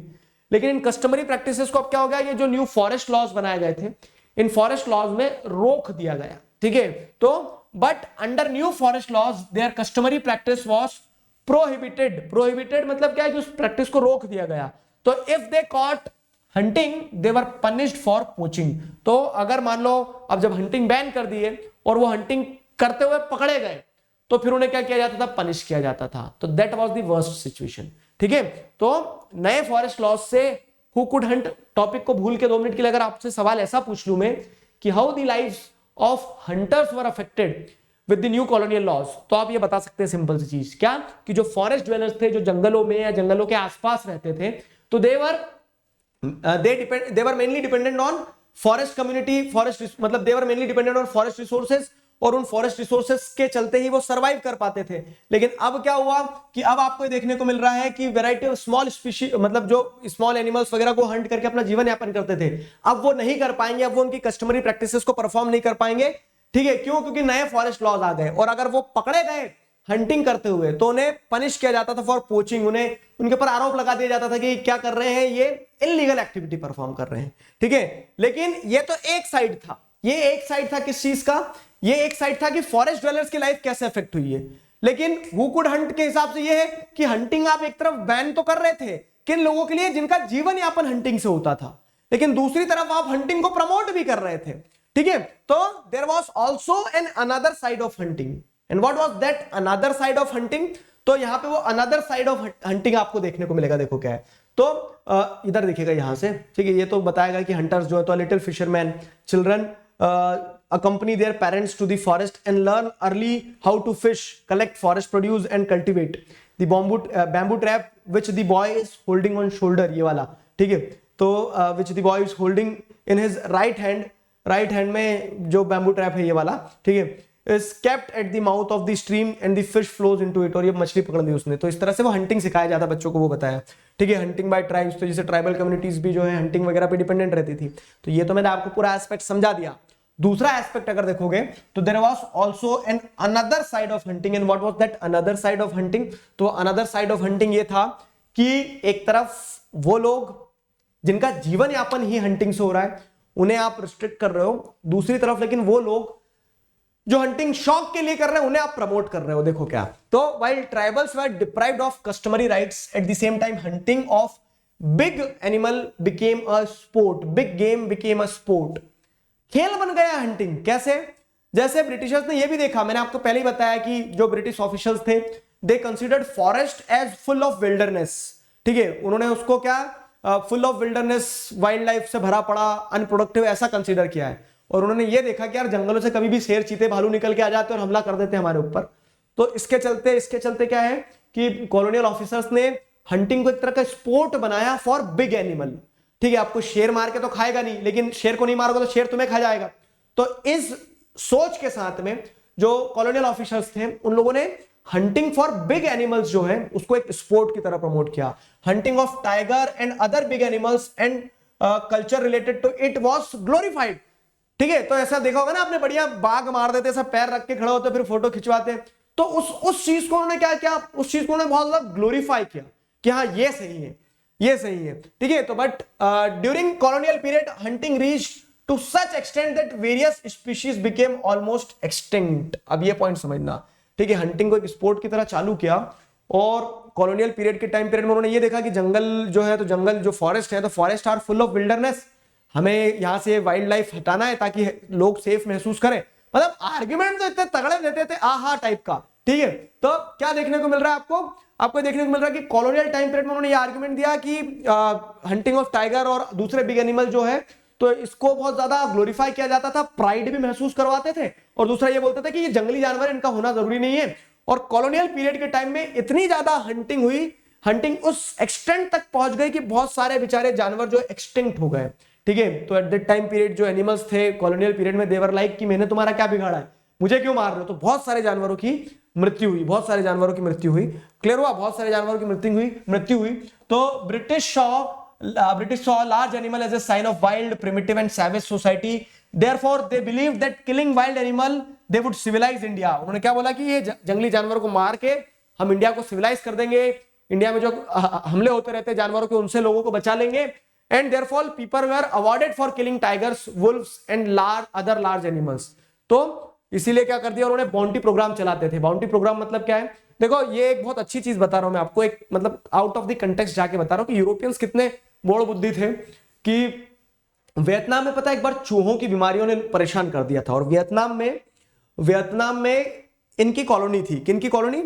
लेकिन इन कस्टमरी प्रैक्टिसेस को अब क्या हो गया, ये जो न्यू फॉरेस्ट लॉज बनाए गए थे, इन फॉरेस्ट लॉज में रोक दिया गया, ठीक है। तो but under new forest laws their customary practice was prohibited. Prohibited मतलब क्या है कि उस प्रैक्टिस को रोक दिया गया। तो if they caught hunting they were punished for poaching. तो अगर मान लो अब जब हंटिंग बैन कर दिए और वो हंटिंग करते हुए पकड़े गए, तो फिर उन्हें क्या किया जाता था? पनिश किया जाता था। तो that was the worst situation, ठीक है। तो नए फॉरेस्ट लॉज से हु कुड हंट टॉपिक को भूल के 2 मिनट के लिए अगर आपसे सवाल ऐसा पूछ लूं मैं कि how the lives of hunters were affected with the new colonial laws, तो आप ये बता सकते हैं सिंपल सी चीज, क्या कि जो फॉरेस्ट ड्वेलर्स थे, जो जंगलों में या जंगलों के आसपास रहते थे, तो they were mainly dependent on forest community, forest मतलब they were mainly dependent on forest resources, और उन फॉरेस्ट रिसोर्सेस के चलते ही वो सरवाइव कर पाते थे। लेकिन अब क्या हुआ कि अब आपको ये देखने को मिल रहा है कि वैरायटी ऑफ स्मॉल स्पीशीज, मतलब जो स्मॉल एनिमल्स वगैरह को हंट करके अपना जीवन यापन करते थे, अब वो नहीं कर पाएंगे, अब वो उनकी कस्टमरी प्रैक्टिसेस को परफॉर्म नहीं कर पाएंगे, ठीक है। क्यों? क्योंकि नए फॉरेस्ट लॉज आ गए, और अगर वो पकड़े गए हंटिंग करते हुए तो उन्हें पनिश किया जाता था फॉर पोचिंग। उन्हें उनके ऊपर आरोप लगा दिया जाता था कि क्या कर रहे हैं, ये इलीगल एक्टिविटी परफॉर्म कर रहे हैं, ठीक है। लेकिन ये तो एक साइड था, ये एक साइड था किस चीज का? ये एक साइड था कि फॉरेस्ट ड्वेलर्स की लाइफ कैसे अफेक्ट हुई है। लेकिन हु कुड हंट के हिसाब से ये है कि हंटिंग आप एक तरफ बैन तो कर रहे थे किन लोगों के लिए, जिनका जीवन यापन हंटिंग से होता था, लेकिन दूसरी तरफ आप हंटिंग को प्रमोट भी कर रहे थे, ठीक है। तो there was also an another side of hunting, and what was that another side of hunting? तो यहां पे वो अनदर साइड ऑफ हंटिंग आपको देखने को मिलेगा। देखो क्या है, तो इधर देखिएगा यहां से, ठीक है। ये तो बताएगा कि हंटर्स जो है तो little fisherman children accompany their parents to the forest and learn early how to fish, collect forest produce and cultivate the bamboo trap which the boy is holding on shoulder, ये वाला, ठीक है। तो which the boy is holding in his right hand में जो bamboo trap है ये वाला, ठीक है, is kept at the mouth of the stream and the fish flows into it, और ये मछली पकड़ ली उसने। तो इस तरह से वो हंटिंग सिखाया जाता बच्चों को, वो बताया, ठीक है। हंटिंग बाय ट्राइब्स, तो जैसे ट्राइबल कम्युनिटीज भी जो है हंटिंग वगैरह पे डिपेंडेंट रहती थी। तो ये तो मैंने आपको पूरा एस्पेक्ट समझा दिया। दूसरा एस्पेक्ट अगर देखोगे तो there was also an another side of hunting, and what was that another side of hunting? तो अनदर साइड ऑफ हंटिंग ये था कि एक तरफ वो लोग जिनका जीवन यापन ही हंटिंग से हो रहा है उन्हें आप रिस्ट्रिक्ट कर रहे हो, दूसरी तरफ लेकिन वो लोग जो हंटिंग शौक के लिए कर रहे हैं उन्हें आप प्रमोट कर रहे हो। देखो क्या, तो while tribals were deprived of customary rights, at the same time hunting of big animal became a sport, big game became a sport, खेल बन गया हंटिंग। कैसे? जैसे ब्रिटिशर्स ने यह भी देखा, मैंने आपको पहले ही बताया कि जो ब्रिटिश ऑफिशियल्स थे they considered forest as full of wilderness, ठीक है। उन्होंने उसको क्या full of wilderness, wildlife से भरा पड़ा, अनप्रोडक्टिव ऐसा कंसीडर किया है। और उन्होंने ये देखा कि यार जंगलों से कभी भी शेर, चीते, भालू निकल के आ जाते और हमला कर देते हमारे ऊपर। तो इसके चलते क्या है कि कॉलोनियल ऑफिसर्स ने हंटिंग को एक तरह का स्पोर्ट बनाया फॉर बिग एनिमल, ठीक है। आपको शेर मार के तो खाएगा नहीं, लेकिन शेर को नहीं मारोगे तो शेर तुम्हें खा जाएगा। तो इस सोच के साथ में जो कॉलोनियल ऑफिसर्स थे उन लोगों ने हंटिंग फॉर बिग एनिमल्स जो है उसको एक स्पोर्ट की तरह प्रमोट किया। Hunting of tiger and other big animals and culture related to it was glorified. ठीक है, तो ऐसा देखा होगा ना आपने, बढ़िया बाघ मार देते, सब पैर रख के खड़े होते फिर फोटो खिंचवाते। तो उस चीज को उन्होंने क्या किया, उस चीज को उन्होंने बहुत ज्यादा ग्लोरीफाई किया कि हाँ ये सही है, ये सही है। ठीक है, तो but during colonial period hunting reach to such extent that various species became almost extinct. अब ये पॉइंट समझना, ठीक है, हंटिंग को एक स्पोर्ट की तरह चालू किया और कॉलोनियल पीरियड के टाइम पीरियड में उन्होंने ये देखा कि जंगल जो है, तो जंगल जो फॉरेस्ट है, तो forest are full of wilderness, हमें यहां से वाइल्ड लाइफ हटाना है ताकि लोग सेफ महसूस करें। मतलब आर्ग्यूमेंट तो इतने तगड़े देते थे आहा टाइप का। ठीक है, तो क्या देखने को मिल रहा है आपको देखने को मिल रहा है कि कॉलोनियल टाइम पीरियड में उन्होंने ये आर्ग्यूमेंट दिया कि हंटिंग ऑफ टाइगर और दूसरे बिग एनिमल जो है तो इसको बहुत ज्यादा ग्लोरीफाई किया जाता था, प्राइड भी महसूस करवाते थे, और दूसरा ये बोलते थे कि ये जंगली जानवर इनका होना जरूरी नहीं है। और कॉलोनियल पीरियड के टाइम में इतनी ज्यादा हंटिंग हुई, हंटिंग उस एक्सटेंट तक पहुंच गई कि बहुत सारे बेचारे जानवर जो एक्सटिंक्ट हो गए। ठीक है, तो एट दैट टाइम पीरियड जो एनिमल्स थे कॉलोनियल पीरियड में, देवर लाइक कि मैंने तुम्हारा क्या बिगाड़ा है, मुझे क्यों मार रहे हो। तो बहुत सारे जानवरों की मृत्यु हुई, बहुत सारे जानवरों की मृत्यु हुई। क्लियर हुआ, बहुत सारे जानवरों की मृत्यु हुई। तो British saw large animal as a sign of wild, primitive and savage society. Therefore, they believed that killing wild animal they would civilize India. उन्होंने क्या बोला कि ये जंगली जानवरों को मार के हम इंडिया को सिविलाइज कर देंगे, इंडिया में जो हमले होते रहते हैं जानवरों के उनसे लोगों को बचा लेंगे। And therefore, people were awarded for killing tigers, wolves and other large animals. तो इसीलिए क्या कर दिया उन्होंने, बाउंटी प्रोग्राम चलाते थे। बाउंटी प्रोग्राम मतलब क्या है, देखो ये एक बहुत अच्छी चीज बता रहा हूं मैं आपको, एक मतलब आउट ऑफ द कंटेक्स्ट जाके बता रहा हूं कि यूरोपियंस कितने बोड़ बुद्धि थे कि वियतनाम में पता है एक बार चूहों की बीमारियों ने परेशान कर दिया था। और वियतनाम में इनकी कॉलोनी थी, किनकी कॉलोनी,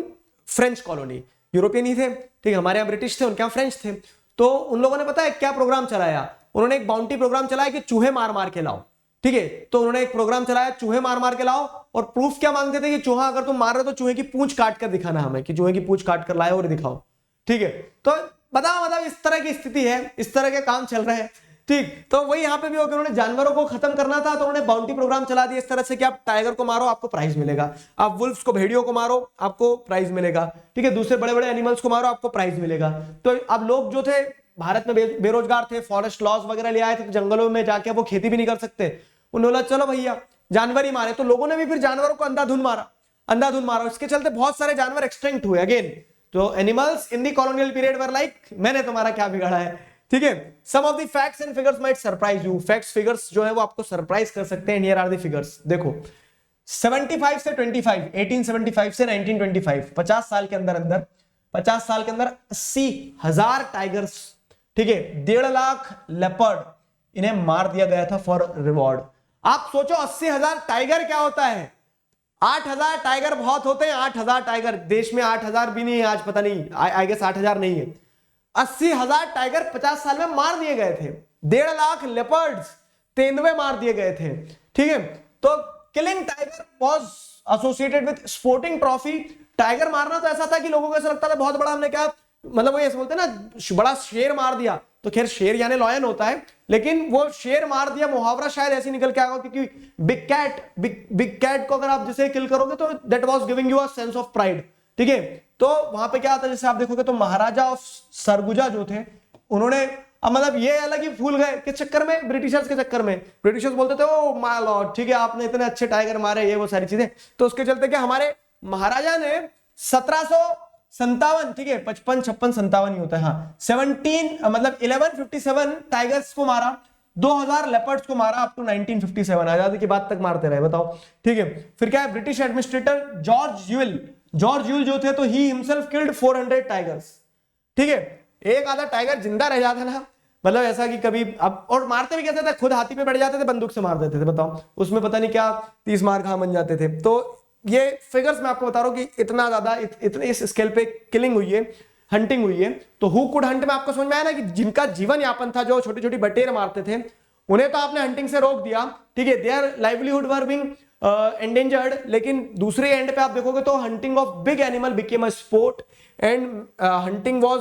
फ्रेंच कॉलोनी। यूरोपियन ही थे, ठीक, हमारे यहाँ ब्रिटिश थे, उनके यहाँ फ्रेंच थे। तो उन लोगों ने पता है क्या प्रोग्राम चलाया, उन्होंने एक बाउंटी प्रोग्राम चलाया कि चूहे मार मार के लाओ। ठीक है, तो उन्होंने एक प्रोग्राम चलाया चूहे मार मार के लाओ, और प्रूफ क्या मांगते थे कि चूहा अगर तुम मार रहे हो तो चूहे की पूंछ काट कर दिखाना हमें, कि चूहे की पूंछ काट कर लाए और दिखाओ। ठीक है, तो बताओ मतलब इस तरह की स्थिति है, इस तरह के काम चल रहे हैं। ठीक, तो वही यहाँ पे भी हो गया, उन्होंने जानवरों को खत्म करना था तो उन्होंने बाउंटी प्रोग्राम चला दिया इस तरह से कि आप टाइगर को मारो आपको प्राइज मिलेगा, आप वुल्फ्स को, भेड़ियों को मारो आपको प्राइज मिलेगा। ठीक है, दूसरे बड़े बड़े एनिमल्स को मारो आपको प्राइज मिलेगा। तो अब लोग जो थे भारत में बेरोजगार थे, फॉरेस्ट लॉज वगैरह ले आए थे, तो जंगलों में जाके वो खेती भी नहीं कर सकते। उन्होंने बोला चलो भैया जानवर ही मारे, तो लोगों ने भी फिर जानवरों को अंधाधुन मारा। इसके चलते बहुत सारे जानवर एक्सटिंक्ट हुए अगेन। तो animals in the colonial period were like मैंने तुम्हारा क्या बिगाड़ा है। ठीक है, some of the facts and figures might surprise you. Facts figures जो है वो आपको सरप्राइज कर सकते हैं। हियर आर द फिगर्स, देखो 75 से 25, 1875 से 1925, 50 साल के अंदर 80,000 टाइगर्स, ठीक है, 1.5 लाख लेपर्ड इन्हें मार दिया गया था फॉर रिवॉर्ड। आप सोचो 80,000 टाइगर क्या होता है, 8,000 टाइगर बहुत होते हैं। 8,000 टाइगर, देश में 8,000 भी नहीं है आज, पता नहीं, आई गेस 8,000 नहीं है। 80,000 टाइगर 50 साल में मार दिए गए थे। 1.5 लाख लेपर्ड्स, तेंदुए मार दिए गए थे। ठीक है, तो killing tiger was associated with sporting trophy. Tiger मारना तो ऐसा था कि लोगों को ऐसा लगता था बहुत बड़ा, हमने क्या मतलब वो ऐसे बोलते हैं ना, बड़ा शेर मार दिया। तो खैर शेर यानी लॉयन होता है, लेकिन वो शेर मार दिया मुहावरा शायद ऐसे निकल के आएगा, क्योंकि बिग कैट को अगर आप जैसे किल करोगे तो that was giving you a sense of pride. ठीक है, तो वहां पे क्या आता है, जैसे आप देखोगे तो महाराजा ऑफ सरगुजा जो थे, उन्होंने मतलब ये अलग ही फूल गए किस चक्कर में, ब्रिटिशर्स के चक्कर में। ब्रिटिशर्स बोलते थे ओ माय लॉर्ड, ठीक है आपने इतने अच्छे टाइगर मारे, ये वो सारी चीजें। तो उसके चलते क्या हमारे महाराजा ने 1757, ठीक है 55, 56, 57 ही होता है, हाँ 1157 टाइगर्स को मारा, 2000 लेपर्ड्स को मारा अप टू 1957, आजादी की बात तक मारते रहे, बताओ। ठीक है, फिर क्या है, ब्रिटिश एडमिनिस्ट्रेटर जॉर्ज यूल जो थे, तो ही हिमसेल्फ किल्ड 400 टाइगर्स। ठीक है, एक आधा टाइगर जिंदा रह जाता ना, मतलब ऐसा कि कभी अब, और मारते भी कैसे थे, खुद हाथी पे बैठ जाते थे, बंदूक से मार देते थे, बताओ उसमें पता नहीं क्या 30 मार खा बन जाते थे। तो ये फिगर्स मैं आपको बता रहा हूं कि इतना ज्यादा इतने इस स्केल पे किलिंग हुई है, हंटिंग हुई है। तो हु कुड हंट में आपको समझ में आया ना कि जिनका जीवन यापन था, जो छोटी छोटी बटेर मारते थे, उन्हें तो आपने हंटिंग से रोक दिया। ठीक है, their livelihood were being endangered. लेकिन दूसरे एंड पे आप देखोगे तो hunting of big animal became a sport and hunting was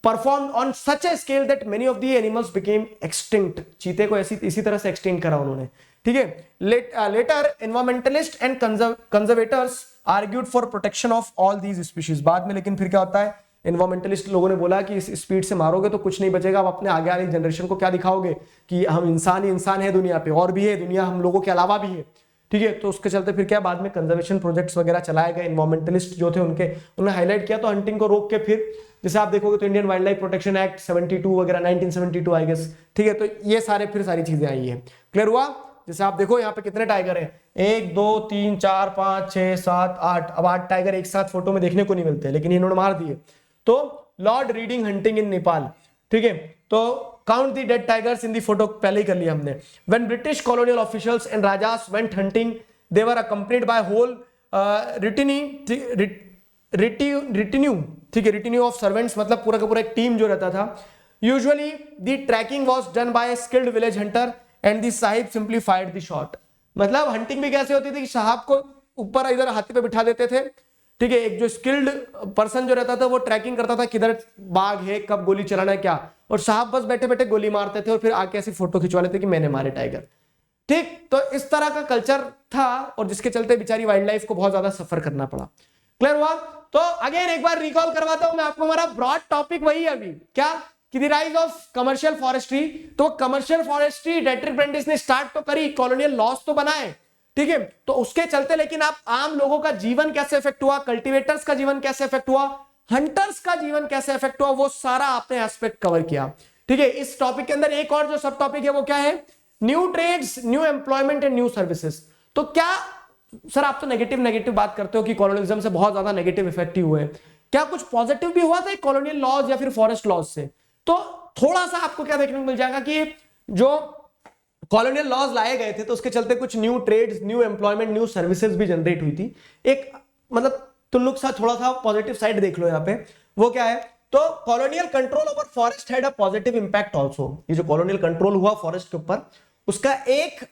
performed on such a scale that many of the animals became extinct. चीते को इसी तरह से एक्सटिंक्ट करा उन्होंने। ठीक है। Later environmentalist and conservators argued for protection of all these species. बाद में लेकिन फिर क्या होता है, एनवायरमेंटलिस्ट लोगों ने बोला कि इस स्पीड से मारोगे तो कुछ नहीं बचेगा, आप अपने आगे वाली जनरेशन को क्या दिखाओगे कि हम इंसान ही इंसान है दुनिया पे, और भी है दुनिया हम लोगों के अलावा भी है, ठीक है। तो उसके चलते फिर क्या, बाद में कंजर्वेशन प्रोजेक्ट्स वगैरह चलाए गए, एनवायरमेंटलिस्ट जो थे उन्होंने हाईलाइट किया, तो हंटिंग को रोक के फिर जैसे आप देखोगे तो Indian wild life protection act 72 वगैरह 1972 आई गेस, ठीक है। तो ये सारी चीजें आई है। क्लियर हुआ? जैसे आप देखो यहाँ पे कितने टाइगर हैं, 1 2 3 4 5 6 7 8, अब 8 टाइगर एक साथ फोटो में देखने को नहीं मिलते, लेकिन इन्होंने मार दिए। तो Lord Reading hunting in Nepal, ठीक है। तो count the dead tigers in the photo पहले ही कर लिया हमने। When British colonial officials and rajas went hunting they were accompanied by whole retinue, ठीक है, रिटिन्यू ऑफ सर्वेंट्स, मतलब पूरा का पूरा एक टीम जो रहता था। Usually the tracking was done by skilled village hunter and the sahib simply fired the shot. मतलब हंटिंग भी कैसे होती थी कि साहब को ऊपर इधर हाथी पे बिठा देते थे, ठीक है। एक जो स्किल्ड पर्सन जो रहता था वो ट्रैकिंग करता था किधर बाघ है, कब गोली चलाना है क्या, और साहब बस बैठे बैठे गोली मारते थे और फिर आके ऐसी फोटो खिंचवा लेते कि मैंने मारे टाइगर, ठीक। तो इस तरह का कल्चर था, और जिसके चलते बेचारी वाइल्ड लाइफ को बहुत ज्यादा सफर करना पड़ा। क्लियर हुआ? तो अगेन एक बार रिकॉल करवाता हूं मैं आपको, हमारा ब्रॉड टॉपिक वही है अभी, क्या कि the rise of commercial forestry. तो कमर्शियल फॉरेस्ट्री डेट्रिक प्रेंटिस ने स्टार्ट तो करी, कॉलोनियल लॉस तो बनाए, ठीक है। तो उसके चलते लेकिन आप आम लोगों का जीवन कैसे इफेक्ट हुआ, कल्टीवेटर्स का जीवन कैसे इफेक्ट हुआ, हंटर्स का जीवन कैसे इफेक्ट हुआ, वो सारा आपने एस्पेक्ट कवर किया, ठीक है। इस टॉपिक के अंदर एक और जो सब टॉपिक है वो क्या है, new trades, new employment and new services. तो क्या सर आप तो नेगेटिव बात करते हो कि कॉलोनियलिज्म से बहुत ज्यादा नेगेटिव इफेक्ट ही हुए, क्या कुछ पॉजिटिव भी हुआ था कॉलोनियल लॉज या फिर फॉरेस्ट लॉज से? तो थोड़ा सा आपको क्या देखने को मिल जाएगा कि जो कॉलोनियल लॉज लाए गए थे तो उसके चलते कुछ new trades, new employment, new services भी जनरेट हुई थी। एक मतलब तुल्लुक सा थोड़ा सा पॉजिटिव साइड देख लो यहाँ पे, वो क्या है, तो colonial control over forest had a positive impact also. ये जो कॉलोनियल कंट्रोल हुआ फॉरेस्ट के ऊपर, उसका एक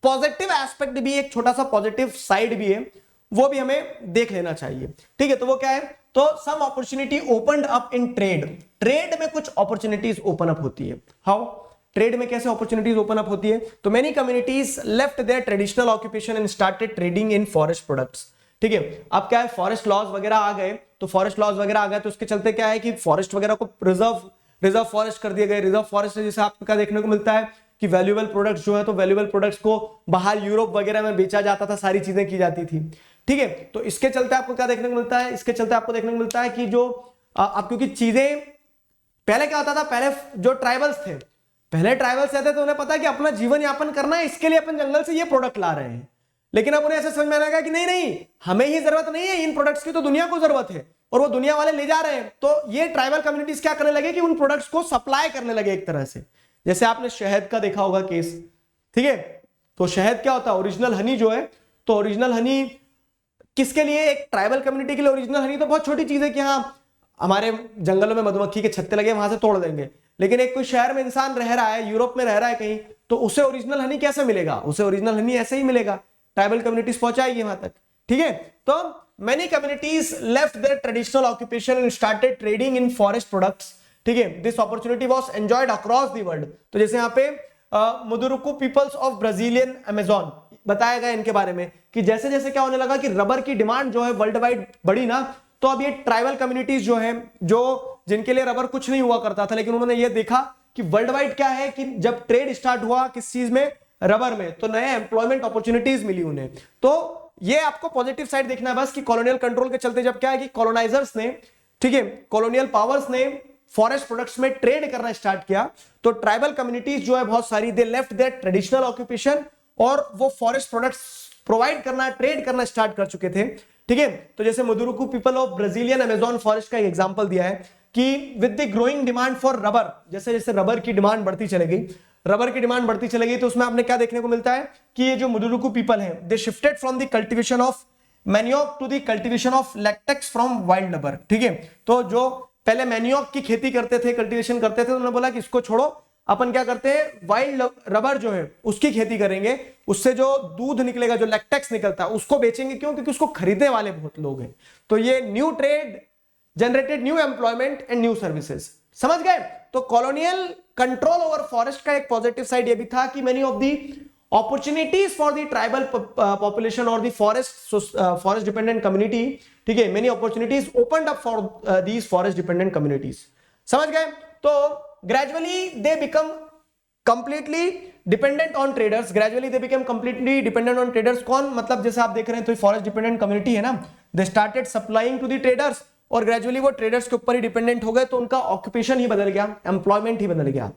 पॉजिटिव एस्पेक्ट भी, एक छोटा सा पॉजिटिव साइड भी है, वो भी हमें देख लेना चाहिए, ठीक है। तो वो क्या है, तो some opportunity opened up in trade. Trade में कुछ अपॉर्चुनिटीज ओपन अप होती है। हाउ? ट्रेड में कैसे अपॉर्चुनिटीज ओपन अप होती है? तो many communities left their traditional occupation and started trading in forest products, ठीक है। अब क्या है, फॉरेस्ट लॉज वगैरह आ गए, तो फॉरेस्ट लॉज वगैरह आ गए तो उसके चलते क्या है कि फॉरेस्ट वगैरह को रिजर्व फॉरेस्ट कर दिए गए। रिजर्व फॉरेस्ट जैसे आपको क्या देखने को मिलता है कि वैल्यूएबल प्रोडक्ट्स जो है, तो वैल्यूएबल प्रोडक्ट्स को बाहर यूरोप वगैरह में बेचा जाता था, सारी चीजें की जाती थी, ठीक है। तो इसके चलते आपको क्या देखने को मिलता है, इसके चलते आपको देखने को मिलता है कि जो आप, क्योंकि चीजें पहले क्या होता था, पहले जो ट्राइबल्स थे, पहले ट्राइबल्स रहते तो उन्हें पता है कि अपना जीवन यापन करना है, इसके लिए अपन जंगल से ये प्रोडक्ट ला रहे हैं। लेकिन अब उन्हें ऐसे समझ में आएगा कि नहीं नहीं, हमें ही जरूरत नहीं है इन प्रोडक्ट्स की, तो दुनिया को जरूरत है, और वो दुनिया वाले ले जा रहे हैं। तो ये ट्राइबल कम्युनिटीज क्या करने लगे कि उन प्रोडक्ट्स को सप्लाई करने लगे एक तरह से। जैसे आपने शहद का देखा होगा केस, ठीक है। तो शहद क्या होता है, ओरिजिनल हनी जो है, तो ओरिजिनल हनी किसके लिए, एक ट्राइबल कम्युनिटी के लिए ओरिजिनल हनी तो बहुत छोटी चीज है कि हाँ हमारे जंगलों में मधुमक्खी के छत्ते लगे वहां से तोड़ देंगे। लेकिन एक कोई शहर में इंसान रह रहा है, यूरोप में रह रहा है कहीं, तो उसे ओरिजिनल हनी कैसे मिलेगा, उसे ओरिजिनल हनी ऐसे ही मिलेगा, ट्राइबल कम्युनिटीज पहुंचाएगी वहां तक, ठीक है। तो many communities left their traditional occupation and started trading in forest products, ठीक है। This opportunity was enjoyed across the world. तो जैसे यहाँ पे मुदुरुकु पीपल्स ऑफ ब्राजीलियन अमेजोन बताया गया इनके बारे में कि जैसे जैसे क्या होने लगा कि रबर की डिमांड जो है वर्ल्ड वाइड बढ़ी ना, तो अब ये ट्राइबल कम्युनिटीज जो है, जो जिनके लिए रबर कुछ नहीं हुआ करता था, लेकिन उन्होंने ये देखा कि वर्ल्ड वाइड क्या है कि जब ट्रेड स्टार्ट हुआ किस चीज में, रबर में, तो नए एम्प्लॉयमेंट अपॉर्चुनिटीज मिली उन्हें। तो ये आपको पॉजिटिव साइड देखना है बस कि कॉलोनियल कंट्रोल के चलते जब क्या है कि कॉलोनाइजर्स ने, ठीक है, कॉलोनियल पावर्स ने फॉरेस्ट प्रोडक्ट्स में ट्रेड करना स्टार्ट किया, तो ट्राइबल कम्युनिटीज जो है बहुत सारी, they left their traditional occupation, और वो फॉरेस्ट प्रोडक्ट्स प्रोवाइड करना, ट्रेड करना स्टार्ट कर चुके थे, ठीक है। तो जैसे Mundurucu people of Brazilian Amazon forest का एक एग्जांपल दिया है कि with the growing demand for rubber, जैसे जैसे रबर की डिमांड बढ़ती चली गई, रबर की डिमांड बढ़ती चली गई, तो उसमें आपने क्या देखने को मिलता है कि ये जो मुदुरुकु पीपल हैं, they shifted from the cultivation of manioc to the cultivation of latex from wild rubber, ठीक है। तो जो पहले मैन्योक की खेती करते थे, कल्टीवेशन करते थे, तो उन्होंने बोला कि इसको छोड़ो, अपन क्या करते हैं, वाइल्ड रबर जो है उसकी खेती करेंगे, उससे जो दूध निकलेगा, जो लैक्टेक्स निकलता है, उसको बेचेंगे। क्यों? क्योंकि उसको खरीदने वाले बहुत लोग हैं। तो ये new trade generated new employment and new services. समझ गए? तो कॉलोनियल कंट्रोल ओवर फॉरेस्ट का एक पॉजिटिव साइड ये भी था कि many of the opportunities for the tribal population or the forest dependent community, ठीक है, many opportunities opened up for these forest dependent communities. समझ गए? तो gradually they become completely dependent on traders. Gradually they became completely dependent on traders. कौन? मतलब जैसे आप देख रहे हैं तो forest dependent community है ना, they started supplying to the traders और gradually वो traders के ऊपर ही dependent हो गए, तो उनका occupation ही बदल गया, employment ही बदल गया.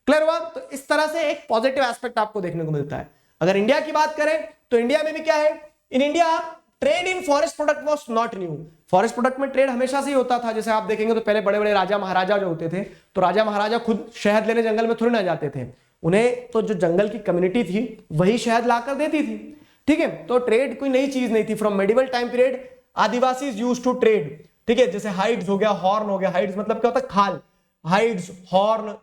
क्लियर हुआ? तो इस तरह से एक पॉजिटिव एस्पेक्ट आपको देखने को मिलता है. अगर इंडिया की बात करें तो इंडिया में भी क्या है, in India trade in forest product was not new. Forest product में ट्रेड हमेशा से ही होता था. जैसे आप देखेंगे तो पहले बड़े बड़े राजा महाराजा जो होते थे, तो राजा महाराजा खुद शहद लेने जंगल में थोड़ी ना जाते थे, उन्हें तो जो जंगल की कम्युनिटी थी वही शहद लाकर देती थी. ठीक है, तो ट्रेड कोई नई चीज नहीं थी. From medieval time period adivasi used to trade. ठीक है, जैसे हाइड्स हो गया, हॉर्न हो गया. हाइड्स मतलब क्या होता है? खाल. Hides, horn,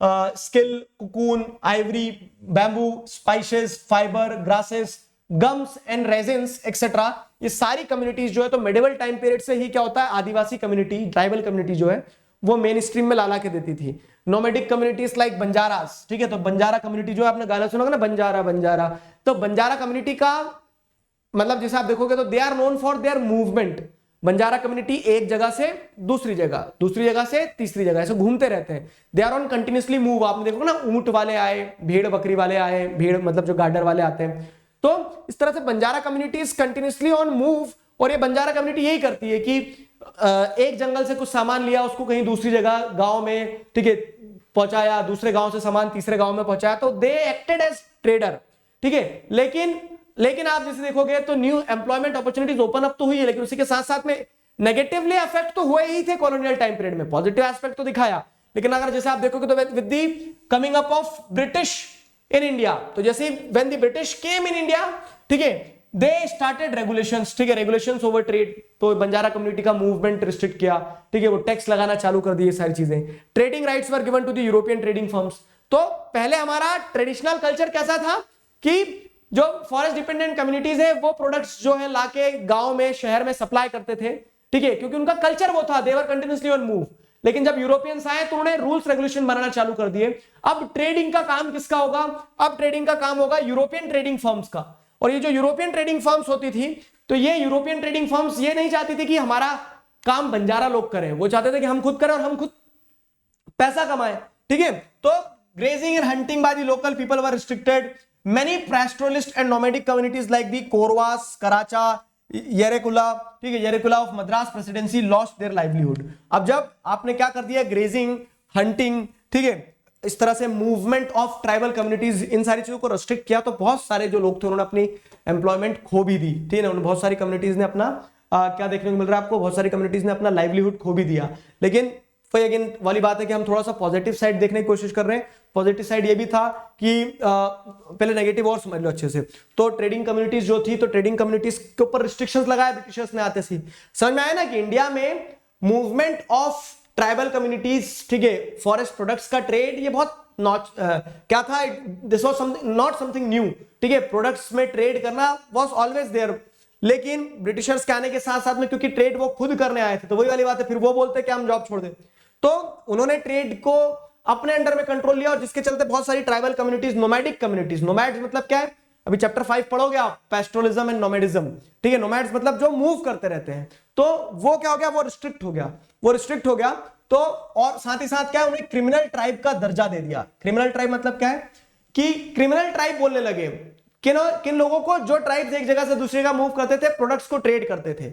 skill, cocoon, ivory, bamboo, spices, fibre, grasses, gums and resins etcetera, ये सारी कम्युनिटीज जो है तो मेडिवल टाइम पीरियड से ही क्या होता है, आदिवासी कम्युनिटी, ट्राइबल कम्युनिटी जो है वो मेन स्ट्रीम में लाला के देती थी. Nomadic communities like Banjaras. ठीक है, तो बंजारा कम्युनिटी जो है, आपने गाना सुना होगा ना, बंजारा बंजारा. तो बंजारा कम्युनिटी का मतलब जैसे आप देखोगे तो they are known for their movement. Banjara community एक जगह से दूसरी जगह से तीसरी जगह ऐसे घूमते रहते हैं. They are on continuously move. आपने देखो ना, ऊंट वाले आए, भेड़ बकरी वाले आए, भेड़ मतलब जो गार्डर वाले आते हैं. तो इस तरह से Banjara community is continuously on move. और ये बंजारा कम्युनिटी यही करती है कि एक जंगल से कुछ सामान लिया, उसको कहीं दूसरी जगह गांव में, ठीक है, पहुंचाया, दूसरे गांव से सामान तीसरे गांव में पहुंचाया, तो दे एक्टेड एज ट्रेडर. ठीक है, लेकिन आप जैसे देखोगे तो new employment opportunities open up तो हुई है, लेकिन उसी के साथ साथ में नेगेटिवली अफेक्ट तो हुए ही थे कॉलोनियल टाइम पीरियड में. पॉजिटिव एस्पेक्ट तो दिखाया, लेकिन अगर जैसे आप देखोगे तो with the coming up of British in India, तो जैसे when the British came in India, ठीक है, दे स्टार्टेड रेगुलेशंस. ठीक है, रेगुलेशंस ओवर ट्रेड. तो बंजारा कम्युनिटी का मूवमेंट रिस्ट्रिक्ट किया. ठीक है, वो टैक्स लगाना चालू कर दिए, सारी चीजें. Trading rights were given to the European trading firms. तो पहले हमारा ट्रेडिशनल कल्चर कैसा था कि जो फॉरेस्ट डिपेंडेंट कम्युनिटीज है वो प्रोडक्ट्स जो है लाके गांव में, शहर में सप्लाई करते थे. ठीक है, क्योंकि उनका कल्चर वो था, दे वर कंटिन्यूअसली ऑन मूव. लेकिन जब यूरोपियंस आए तो उन्होंने रूल्स रेगुलेशन बनाना चालू कर दिए. अब ट्रेडिंग का काम किसका होगा? अब ट्रेडिंग का काम होगा यूरोपियन ट्रेडिंग फर्म्स का. और ये जो यूरोपियन ट्रेडिंग फर्म्स होती थी, तो ये यूरोपियन ट्रेडिंग फर्म्स ये नहीं चाहती थी कि हमारा काम बंजारा लोग करें, वो चाहते थे कि हम खुद करें और हम खुद पैसा कमाएं. ठीक है, तो grazing and hunting by the local people were restricted. Many pastoralist and nomadic communities like the Korwas, Karacha, Yerekula, ठीक है, Yerekula of Madras Presidency lost their livelihood. अब जब आपने क्या कर दिया, ग्रेजिंग, हंटिंग, ठीक है, इस तरह से मूवमेंट ऑफ ट्राइबल कम्युनिटीज, इन सारी चीजों को रेस्ट्रिक्ट किया, तो बहुत सारे जो लोग थे उन्होंने अपनी एम्प्लॉयमेंट खो भी दी. ठीक है, बहुत सारी कम्युनिटीज ने अपना क्या देखने को मिल रहा है आपको, बहुत सारी कम्युनिटीज ने अपना लाइवलीहुड खो भी दिया. लेकिन फिर अगेन वाली बात है कि हम थोड़ा सा पॉजिटिव साइड देखने की कोशिश कर रहे हैं. पॉजिटिव साइड ये भी था कि पहले नेगेटिव और समझ लो अच्छे से. तो ट्रेडिंग कम्युनिटीज जो थी, तो ट्रेडिंग कम्युनिटीज के ऊपर रिस्ट्रिक्शंस लगाए ब्रिटिशर्स ने आते ही. समझ में आया ना कि इंडिया में मूवमेंट ऑफ ट्राइबल कम्युनिटीज, ठीक है, फॉरेस्ट प्रोडक्ट्स का ट्रेड, ये बहुत क्या था, this was something not something new. ठीक है, प्रोडक्ट्स में ट्रेड करना वाज ऑलवेज देयर. लेकिन ब्रिटिशर्स के आने के साथ साथ में, क्योंकि ट्रेड वो खुद करने आए थे, तो वही वाली बात है, फिर वो बोलते कि हम जॉब छोड़ दें, तो उन्होंने ट्रेड को अपने अंडर में कंट्रोल लिया, और जिसके चलते बहुत सारी tribal communities, nomadic communities, nomads मतलब क्या है, अभी चैप्टर 5 पढ़ोगे आप, पैस्टोरलिज्म एंड नोमैडिज्म. ठीक है, नोमैड्स मतलब जो मूव करते रहते हैं, तो वो क्या हो गया, वो रिस्ट्रिक्ट हो गया. तो और साथ ही साथ क्या है, उन्हें क्रिमिनल ट्राइब का दर्जा दे दिया. क्रिमिनल ट्राइब मतलब क्या है कि क्रिमिनल ट्राइब बोलने लगे किन लोगों को, जो ट्राइब्स एक जगह से दूसरी जगह मूव करते थे, प्रोडक्ट्स को ट्रेड करते थे.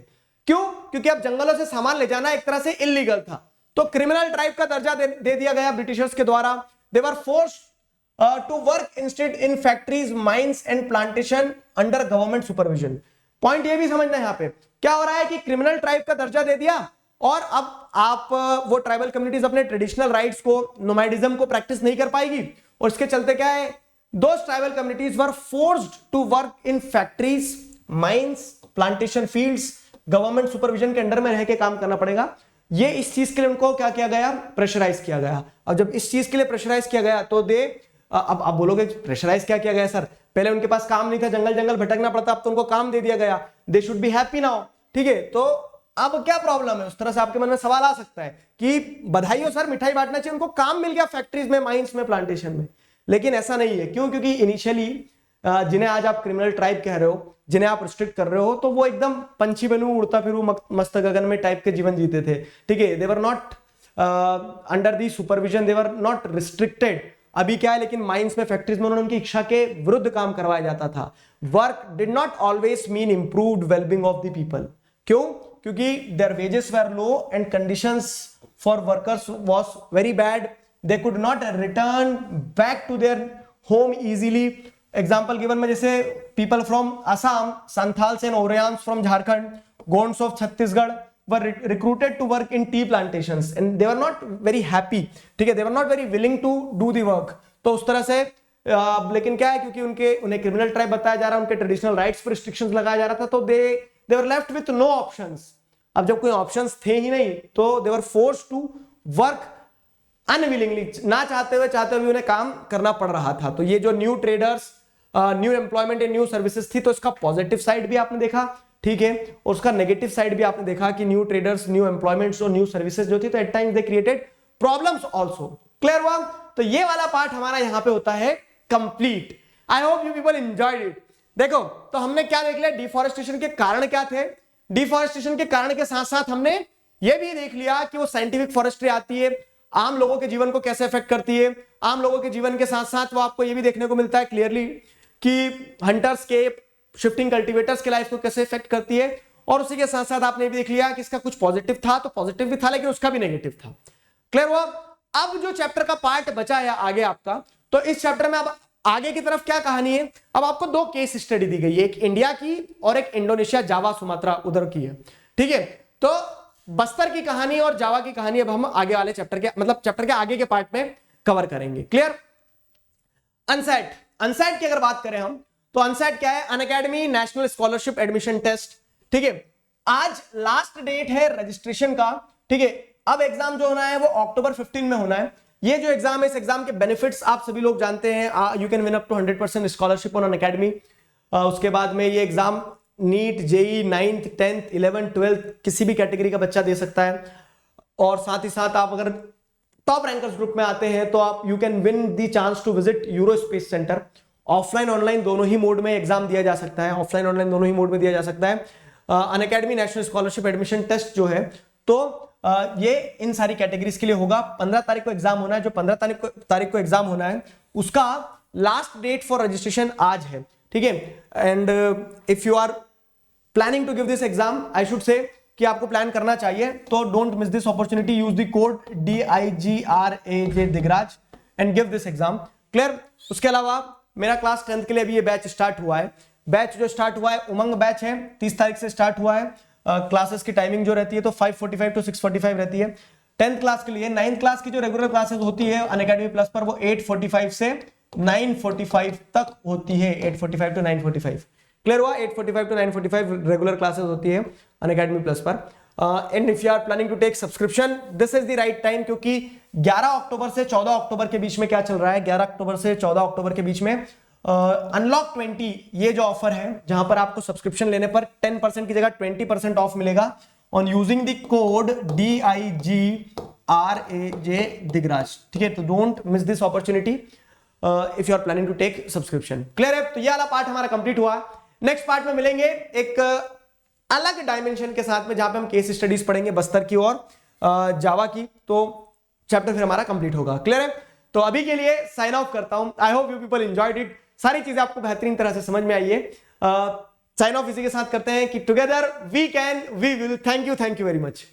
क्यों? क्योंकि अब जंगलों से सामान ले जाना एक तरह से इलीगल था, तो क्रिमिनल ट्राइब का दर्जा दे दिया गया ब्रिटिशर्स के द्वारा. They were forced to work instead in factories, mines and plantation under government supervision. Point ये भी समझना है, यहां पे क्या हो रहा है कि क्रिमिनल ट्राइब का दर्जा दे दिया, और अब आप वो ट्राइबल कम्युनिटीज अपने ट्रेडिशनल राइट्स को, नोमैडिज्म को प्रैक्टिस नहीं कर पाएगी, और इसके चलते क्या है, those tribal communities were forced to work in factories, mines, plantation fields, government supervision के अंडर में रह के काम करना पड़ेगा. ये इस चीज के लिए उनको क्या किया गया, प्रेशराइज किया गया. और जब इस चीज के लिए प्रेशराइज किया गया, तो अब आप बोलोगे प्रेशराइज क्या किया गया सर, पहले उनके पास काम नहीं था, जंगल जंगल भटकना पड़ता, अब तो उनको काम दे दिया गया, they should be happy now. ठीक है, तो अब क्या प्रॉब्लम है, उस तरह से आपके मन में सवाल आ सकता है कि बधाई हो सर, मिठाई बांटना चाहिए, उनको काम मिल गया फैक्ट्रीज में, माइंस में, प्लांटेशन में. लेकिन ऐसा नहीं है. क्यों? क्योंकि इनिशियली जिन्हें आज आप क्रिमिनल ट्राइब कह रहे हो, जिन्हें आप रिस्ट्रिक्ट कर रहे हो, तो वो एकदम पंछी बनू उड़ता फिरू मस्त गगन में टाइप के जीवन जीते थे, ठीक है। They were not under the supervision, they were not restricted. अभी क्या है, लेकिन माइंस में, फैक्ट्रीज में उन्होंने उनकी इच्छा के विरुद्ध काम करवाया जाता था। Work did not always mean improved wellbeing of the people. क्यों? क्योंकि their wages were low and conditions for workers was very bad. They could not return back to their home easily. Example given में जैसे people from Assam, Santhals and Oraons from Jharkhand, Gonds of Chhattisgarh were recruited to work in tea plantations and they were not very happy, ठीक है, they were not very willing to do the work। तो उस तरह से लेकिन क्या है, क्योंकि उन्हें क्रिमिनल ट्राइब बताया जा रहा है, उनके ट्रेडिशनल राइट्स पर रिस्ट्रिक्शंस लगाया जा रहा था, तो they were left with no options। अब जब कोई ऑप्शंस थे ही नहीं तो they were forced to work unwillingly, ना चाहते हुए भी उन्हें काम करना पड़ रहा था। तो ये जो new traders, new employment and new services थी, तो इसका पॉजिटिव साइड भी आपने देखा, ठीक है, और उसका नेगेटिव साइड भी आपने देखा कि न्यू ट्रेडर्स, न्यू एम्प्लॉयमेंट्स और न्यू सर्विसेज जो थी, तो at times they created problems also. Clear हुआ? तो ये वाला पार्ट हमारा यहां पे होता है complete. I hope you people enjoyed it. देखो, तो हमने क्या देख लिया, डिफॉरेस्टेशन के कारण क्या थे। डिफॉरेस्टेशन के कारण के साथ साथ हमने ये भी देख लिया कि वो साइंटिफिक फॉरेस्ट्री आती है, आम लोगों के जीवन को कैसे इफेक्ट करती है। आम लोगों के जीवन के साथ साथ वो आपको ये भी देखने को मिलता है क्लियरली कि हंटर्स के, शिफ्टिंग कल्टीवेटर्स के लाइफ को कैसे इफेक्ट करती है। और उसी के साथ साथ आपने भी देख लिया कि इसका कुछ पॉजिटिव था, तो पॉजिटिव भी था लेकिन उसका भी नेगेटिव था। क्लियर हुआ? अब जो चैप्टर का पार्ट बचा है आगे आपका, तो इस चैप्टर में अब आगे की तरफ क्या कहानी है। अब आपको दो केस स्टडी दी गई है, एक इंडिया की और एक इंडोनेशिया, जावा, सुमात्रा उधर की है, ठीक है। तो बस्तर की कहानी और जावा की कहानी अब हम आगे वाले चैप्टर के, मतलब चैप्टर के आगे के पार्ट में कवर करेंगे। क्लियर? अनसेट, अनसेट की अगर बात करें हम, तो अनसेट क्या है, Unacademy national scholarship admission test, ठीक है। आज लास्ट डेट है रजिस्ट्रेशन का, ठीक है। अब एग्जाम जो होना है वो अक्टूबर 15 में होना है। ये जो एग्जाम है, इस एग्जाम के बेनिफिट्स आप सभी लोग जानते हैं। You can win up to 100% scholarship on Unacademy. उसके बाद में ये exam NEET, JEE, 9th 10th 11th 12th किसी भी कैटेगरी का बच्चा दे सकता है। और साथ ही साथ आप अगर टॉप रैंकर्स ग्रुप में आते हैं तो आप you can win the chance to visit Euro space centre. Offline online दोनों ही मोड में एग्जाम दिया जा सकता है, ऑफलाइन ऑनलाइन दोनों ही मोड में दिया जा सकता है। Unacademy national scholarship admission test जो है, तो ये इन सारी कैटेगरीज के लिए होगा। 15 तारीख को एग्जाम होना है। जो 15 तारीख को एग्जाम होना है उसका लास्ट डेट फॉर रजिस्ट्रेशन आज है, ठीक है। And if you are planning to give this exam, I should say कि आपको प्लान करना चाहिए, तो don't miss this opportunity. Use the code DIGRAJ Digraj and give this exam. Clear? उसके अलावा मेरा क्लास 10th के लिए अभी ये बैच स्टार्ट हुआ है। बैच जो स्टार्ट हुआ है उमंग बैच है, 30 तारीख से स्टार्ट हुआ है। क्लासेस की टाइमिंग जो रहती है तो 5:45 to 6:45 रहती है 10th क्लास के लिए। 9th क्लास की जो रेगुलर क्लासेस होती है अनअकैडमी प्लस पर, वो 8:45 से 9:45 तक होती है। 8:45 to 9:45। क्लियर हुआ? 8:45 to 9:45 रेगुलर क्लासेस होती है अनअकैडमी प्लस पर। And if you are planning to take subscription, this is the right time, क्योंकि 11 अक्टूबर से 14 अक्टूबर के बीच में क्या चल रहा है, 11 अक्टूबर से 14 अक्टूबर के बीच में अनलॉक 20 ये जो ऑफर है, जहां पर आपको सब्सक्रिप्शन लेने पर 10% की जगह 20% ऑफ मिलेगा on using the code DIGRAJ Digraj, ठीक है। तो don't miss this opportunity if you are planning to take subscription. Clear है? तो ये वाला पार्ट हमारा कंप्लीट हुआ। नेक्स्ट पार्ट में मिलेंगे एक अलग डायमेंशन के साथ में, जहां पे हम केस स्टडीज पढ़ेंगे बस्तर की और जावा की, तो चैप्टर फिर हमारा कंप्लीट होगा। क्लियर है? तो अभी के लिए साइन ऑफ करता हूं। I hope you people enjoyed it. सारी चीजें आपको बेहतरीन तरह से समझ में आई है। साइन ऑफ इसी के साथ करते हैं कि together we can, we will. Thank you very much.